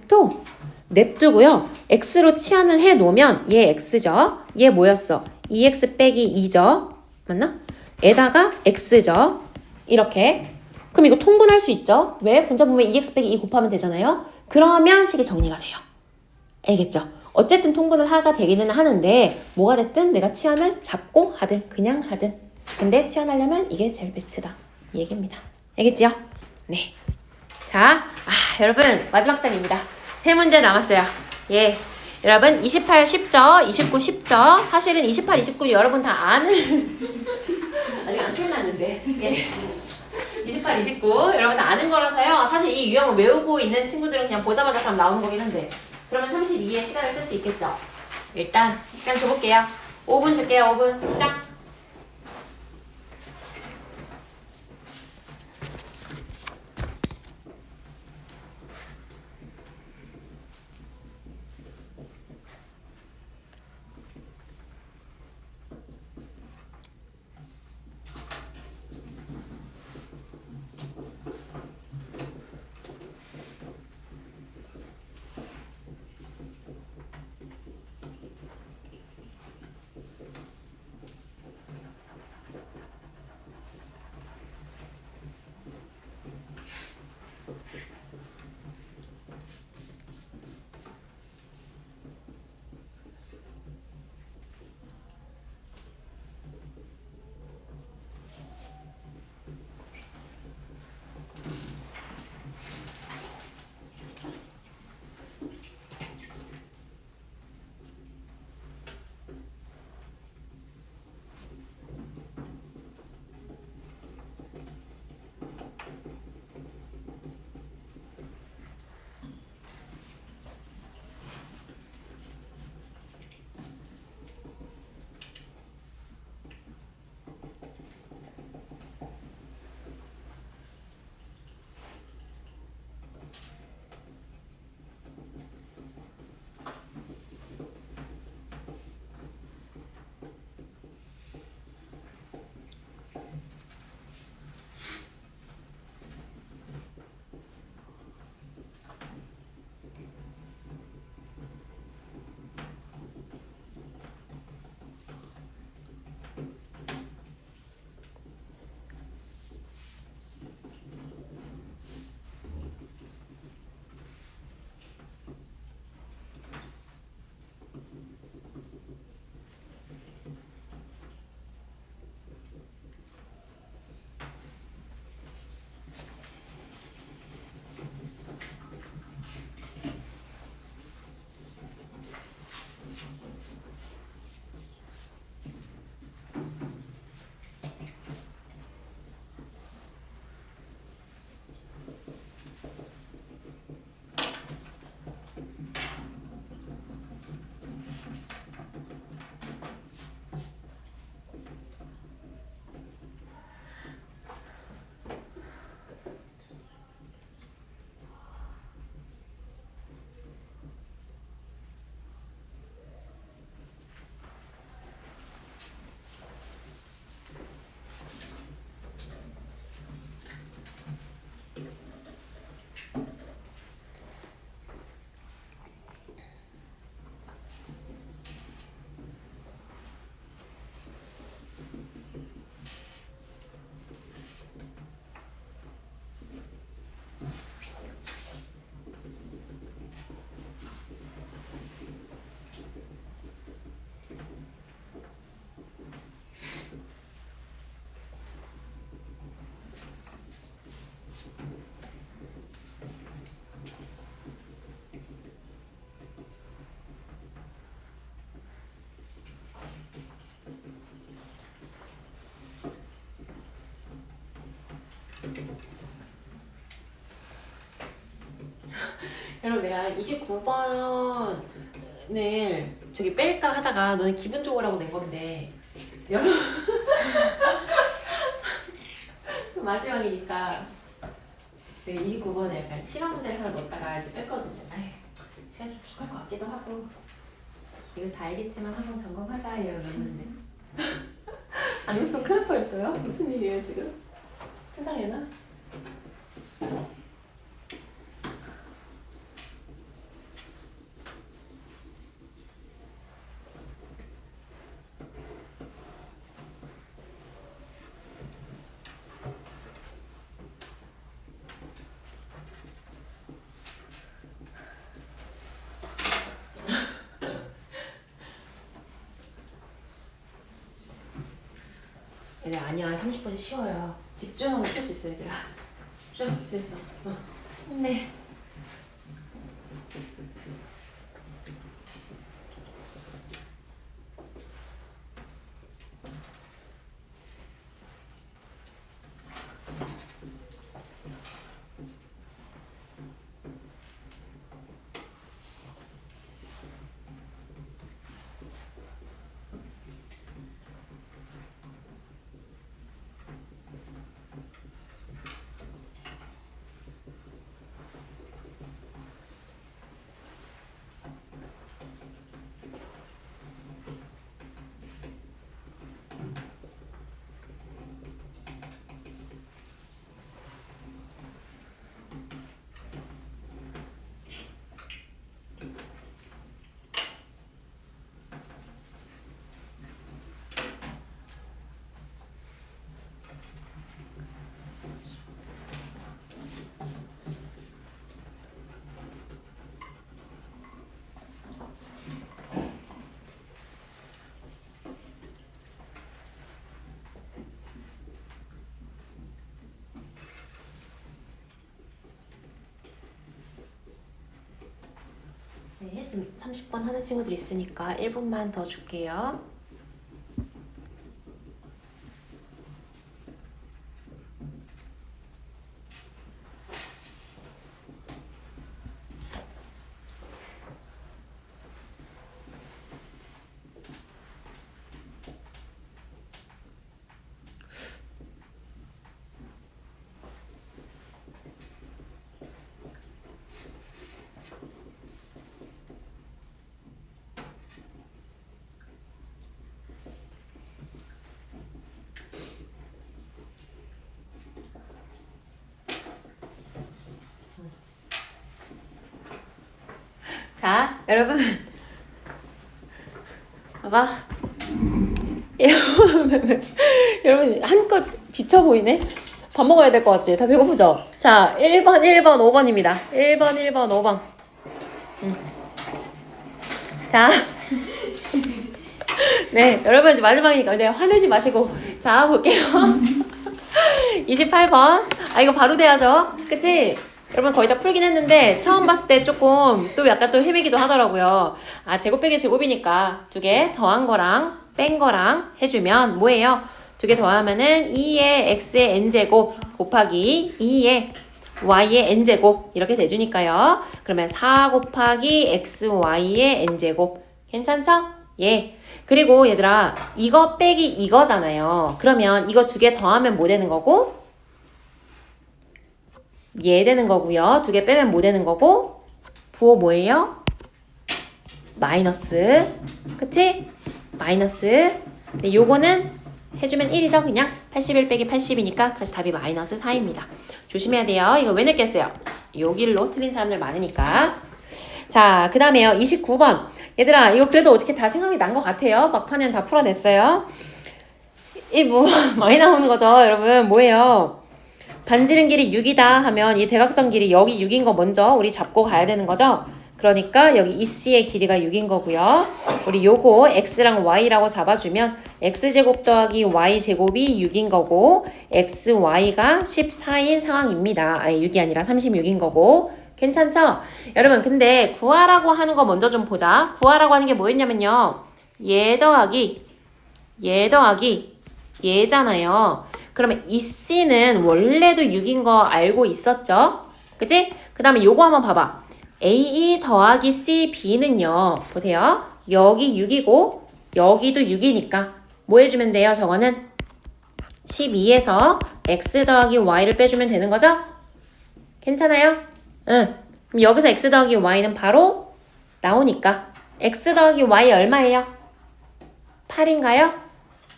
냅두고요. x로 치환을 해놓으면 얘 x죠. 얘 뭐였어? 2x 빼기 2죠. 맞나? 에다가 x죠. 이렇게. 그럼 이거 통분할 수 있죠? 왜? 분자 보면 2x 빼기 2 곱하면 되잖아요. 그러면 식이 정리가 돼요. 알겠죠? 어쨌든 통분을 하가 되기는 하는데 뭐가 됐든 내가 치환을 잡고 하든 그냥 하든 근데 치환하려면 이게 제일 베스트다 이 얘기입니다. 알겠지요? 네. 자, 여러분 마지막 장입니다. 3문제 남았어요. 예, 여러분 28 쉽죠? 29 쉽죠? 사실은 28, 29 여러분 다 아는 아직 안 끝났는데 예. 28, 29 여러분 다 아는 거라서요. 사실 이 유형을 외우고 있는 친구들은 그냥 보자마자 답 나오는 거긴 한데 그러면 32의 시간을 쓸 수 있겠죠? 일단 줘볼게요. 5분 줄게요. 5분 시작. 여러분 내가 29번을 저기 뺄까 하다가 너는 기분 좋으라고 낸 건데 여러분 마지막이니까 29번에 약간 시간 문제를 하나 넣었다가 이제 뺐거든요. 아휴, 시간 좀 부족할 것 같기도 하고 이거 다 알겠지만 한번 점검하자 이러고 넣었는데 안 했으면 큰일 날 뻔했어요. 무슨 일이에요 지금? 세상에나? 얘들 아니야 30분 쉬워요. 집중하면 풀 수 있어 얘들아. 집중하면 풀 수 있어. 힘내. 네, 좀 30번 하는 친구들 있으니까 1분만 더 줄게요. 자, 여러분 봐봐. 여러분 한껏 지쳐 보이네? 밥 먹어야 될 것 같지? 다 배고프죠? 자, 1번, 5번입니다. 1번, 5번. 자. 네, 여러분 이제 마지막이니까 네, 화내지 마시고 자, 볼게요. 28번. 아, 이거 바로 돼야죠. 그치? 여러분 거의 다 풀긴 했는데 처음 봤을 때 조금 또 약간 또 헤매기도 하더라고요. 아, 제곱 빼기 제곱이니까 두 개 더한 거랑 뺀 거랑 해주면 뭐예요? 두 개 더하면은 2의 x의 n제곱 곱하기 2의 y의 n제곱 이렇게 돼주니까요. 그러면 4 곱하기 xy의 n제곱 괜찮죠? 예. 그리고 얘들아 이거 빼기 이거잖아요. 그러면 이거 두 개 더하면 뭐 되는 거고? 얘 되는 거고요. 두 개 빼면 뭐 되는 거고? 부호 뭐예요? 마이너스. 그치? 마이너스. 근데 요거는 해주면 1이죠. 그냥 81 빼기 80이니까 그래서 답이 마이너스 4입니다. 조심해야 돼요. 이거 왜 느꼈어요? 요 길로 틀린 사람들 많으니까. 자, 그 다음에요. 29번. 얘들아 이거 그래도 어떻게 다 생각이 난 것 같아요. 막판에는 다 풀어냈어요. 이 뭐 많이 나오는 거죠. 여러분 뭐예요? 반지름 길이 6이다 하면 이 대각선 길이 여기 6인 거 먼저 우리 잡고 가야 되는 거죠. 그러니까 여기 EC의 길이가 6인 거고요. 우리 요거 X랑 Y라고 잡아주면 X제곱 더하기 Y제곱이 6인 거고 XY가 14인 상황입니다. 아니 6이 아니라 36인 거고 괜찮죠? 여러분 근데 구하라고 하는 거 먼저 좀 보자. 구하라고 하는 게 뭐였냐면요. 얘 더하기 얘잖아요. 그러면 이 C는 원래도 6인 거 알고 있었죠? 그치? 그 다음에 요거 한번 봐봐. A2 더하기 CB는요. 보세요. 여기 6이고 여기도 6이니까 뭐 해주면 돼요? 저거는 12에서 x 더하기 y를 빼주면 되는 거죠? 괜찮아요? 응. 그럼 여기서 x 더하기 y는 바로 나오니까 x 더하기 y 얼마예요? 8인가요?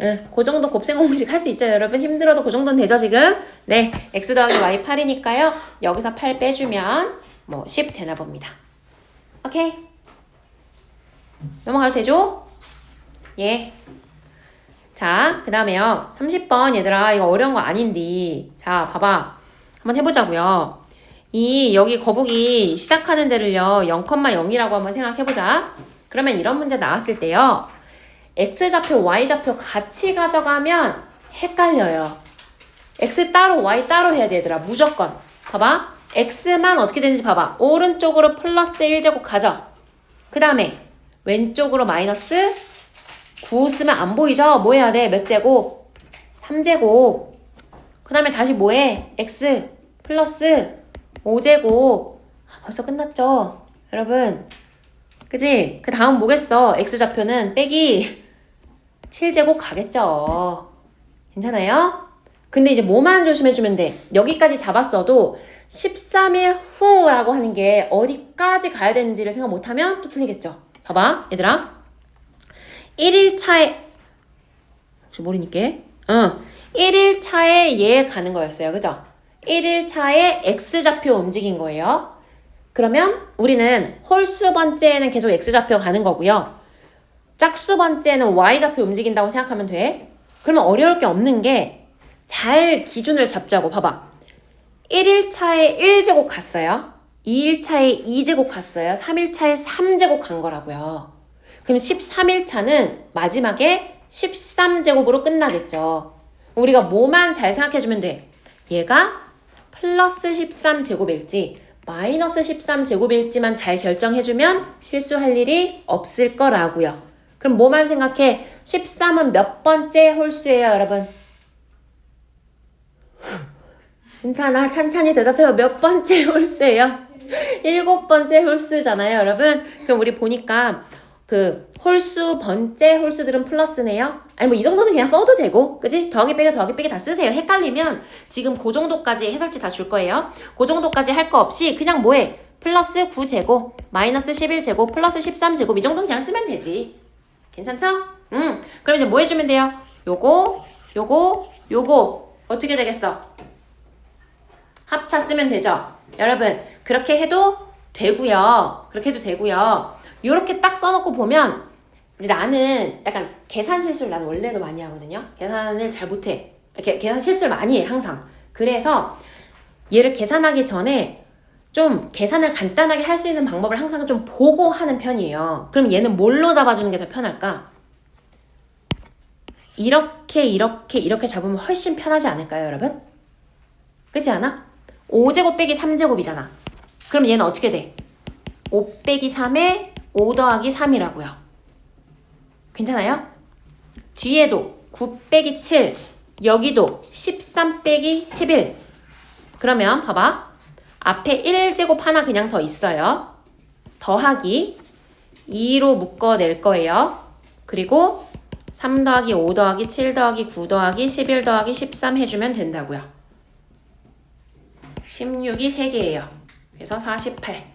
응. 그 정도 곱셈공식 할 수 있죠, 여러분? 힘들어도 그 정도는 되죠, 지금? 네. x 더하기 y 8이니까요. 여기서 8 빼주면 뭐 10 되나 봅니다. 오케이? 넘어가도 되죠? 예. 자, 그 다음에요. 30번 얘들아 이거 어려운 거 아닌데 자 봐봐. 한번 해보자고요. 이 여기 거북이 시작하는 데를요 0,0이라고 한번 생각해보자. 그러면 이런 문제 나왔을 때요. x좌표, y좌표 같이 가져가면 헷갈려요. x 따로, y 따로 해야 돼 얘들아. 무조건. 봐봐. x만 어떻게 되는지 봐봐. 오른쪽으로 플러스 1제곱 가져. 그 다음에 왼쪽으로 마이너스 9 쓰면 안 보이죠? 뭐 해야 돼? 몇 제곱? 3제곱. 그 다음에 다시 뭐해? x 플러스 5제곱. 벌써 끝났죠? 여러분. 그지? 그 다음 뭐겠어? x좌표는 빼기 7제곱 가겠죠. 괜찮아요? 근데 이제 뭐만 조심해주면 돼. 여기까지 잡았어도 13일 후라고 하는 게 어디까지 가야 되는지를 생각 못하면 또 틀리겠죠. 봐봐 얘들아. 1일 차에 혹시 모르니까 1일 차에 얘 가는 거였어요. 그죠? 1일 차에 x좌표 움직인 거예요. 그러면 우리는 홀수 번째에는 계속 x좌표 가는 거고요. 짝수 번째는 y좌표 움직인다고 생각하면 돼. 그러면 어려울 게 없는 게 잘 기준을 잡자고. 봐봐. 1일 차에 1제곱 갔어요. 2일 차에 2제곱 갔어요. 3일 차에 3제곱 간 거라고요. 그럼 13일 차는 마지막에 13제곱으로 끝나겠죠. 우리가 뭐만 잘 생각해주면 돼. 얘가 플러스 13제곱일지 마이너스 13제곱일지만 잘 결정해주면 실수할 일이 없을 거라고요. 그럼 뭐만 생각해? 13은 몇 번째 홀수예요, 여러분? 괜찮아. 찬찬히 대답해요. 몇 번째 홀수예요? 7번째 홀수잖아요, 여러분. 그럼 우리 보니까 그 홀수 번째 홀수들은 플러스네요. 아니 뭐 이 정도는 그냥 써도 되고, 그지? 더하기 빼기 다 쓰세요. 헷갈리면 지금 그 정도까지 해설지 다 줄 거예요. 그 정도까지 할 거 없이 그냥 뭐해? 플러스 9제곱, 마이너스 11제곱, 플러스 13제곱 이 정도는 그냥 쓰면 되지. 괜찮죠? 그럼 이제 뭐 해주면 돼요? 요거 어떻게 되겠어? 합차 쓰면 되죠? 여러분 그렇게 해도 되고요. 요렇게 딱 써놓고 보면 이제 나는 약간 계산 실수를 나는 원래도 많이 하거든요. 계산을 잘 못해. 계산 실수를 많이 해 항상. 그래서 얘를 계산하기 전에 좀 계산을 간단하게 할 수 있는 방법을 항상 좀 보고 하는 편이에요. 그럼 얘는 뭘로 잡아주는 게 더 편할까? 이렇게 잡으면 훨씬 편하지 않을까요, 여러분? 그렇지 않아? 5제곱 빼기 3제곱이잖아. 그럼 얘는 어떻게 돼? 5 빼기 3에 5 더하기 3이라고요. 괜찮아요? 뒤에도 9 빼기 7, 여기도 13 빼기 11. 그러면 봐봐. 앞에 1제곱 하나 그냥 더 있어요. 더하기 2로 묶어낼 거예요. 그리고 3 더하기 5 더하기 7 더하기 9 더하기 11 더하기 13 해주면 된다고요. 16이 3개예요. 그래서 48.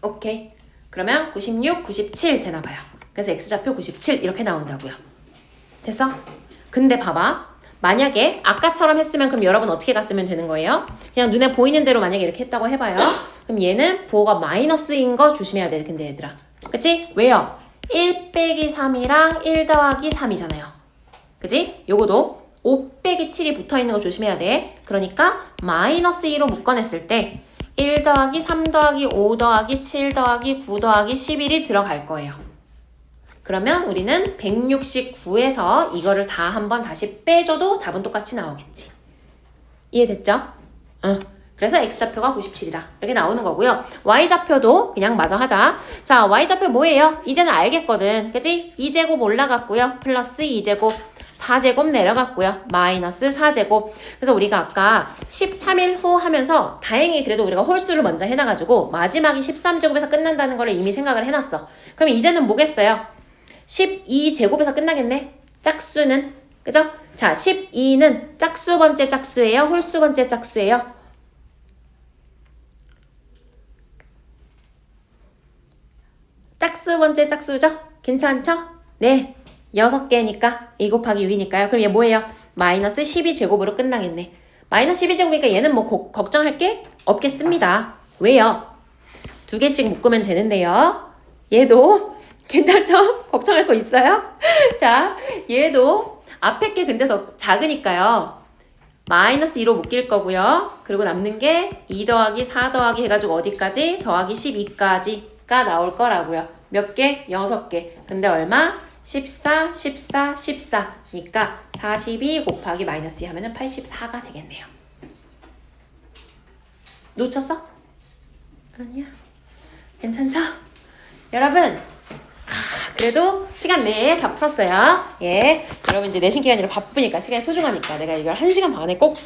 오케이. 그러면 96, 97 되나봐요. 그래서 x좌표 97 이렇게 나온다고요. 됐어? 근데 봐봐. 만약에 아까처럼 했으면 그럼 여러분 어떻게 갔으면 되는 거예요? 그냥 눈에 보이는 대로 만약에 이렇게 했다고 해봐요. 그럼 얘는 부호가 마이너스인 거 조심해야 돼. 근데 얘들아. 그치? 왜요? 1 빼기 3이랑 1 더하기 3이잖아요. 그치? 요거도 5 빼기 7이 붙어있는 거 조심해야 돼. 그러니까 마이너스 2로 묶어냈을 때 1 더하기 3 더하기 5 더하기 7 더하기 9 더하기 11이 들어갈 거예요. 그러면 우리는 169에서 이거를 다 한번 다시 빼줘도 답은 똑같이 나오겠지. 이해됐죠? 그래서 x좌표가 97이다. 이렇게 나오는 거고요. y좌표도 그냥 마저 하자. 자, y좌표 뭐예요? 이제는 알겠거든. 그치? 2제곱 올라갔고요. 플러스 2제곱. 4제곱 내려갔고요. 마이너스 4제곱. 그래서 우리가 아까 13일 후 하면서 다행히 그래도 우리가 홀수를 먼저 해놔가지고 마지막이 13제곱에서 끝난다는 거를 이미 생각을 해놨어. 그럼 이제는 뭐겠어요? 12제곱에서 끝나겠네. 짝수는. 그죠? 자, 12는 짝수 번째 짝수예요? 홀수 번째 짝수예요? 짝수 번째 짝수죠? 괜찮죠? 네. 6개니까 2 곱하기 6이니까요. 그럼 얘 뭐예요? 마이너스 12제곱으로 끝나겠네. 마이너스 12제곱이니까 얘는 뭐 걱정할 게 없겠습니다. 왜요? 2개씩 묶으면 되는데요. 얘도 괜찮죠? 걱정할 거 있어요? 자, 얘도 앞에 게 근데 더 작으니까요. 마이너스 2로 묶일 거고요. 그리고 남는 게 2 더하기 4 더하기 해가지고 어디까지? 더하기 12까지가 나올 거라고요. 몇 개? 6개. 근데 얼마? 14, 14, 14니까 42 곱하기 마이너스 2 하면은 84가 되겠네요. 놓쳤어? 아니야. 괜찮죠? 여러분, 그래도 시간 내에 다 풀었어요. 예. 여러분 이제 내신 기간이라 바쁘니까 시간이 소중하니까 내가 이걸 1시간 반에 꼭 끝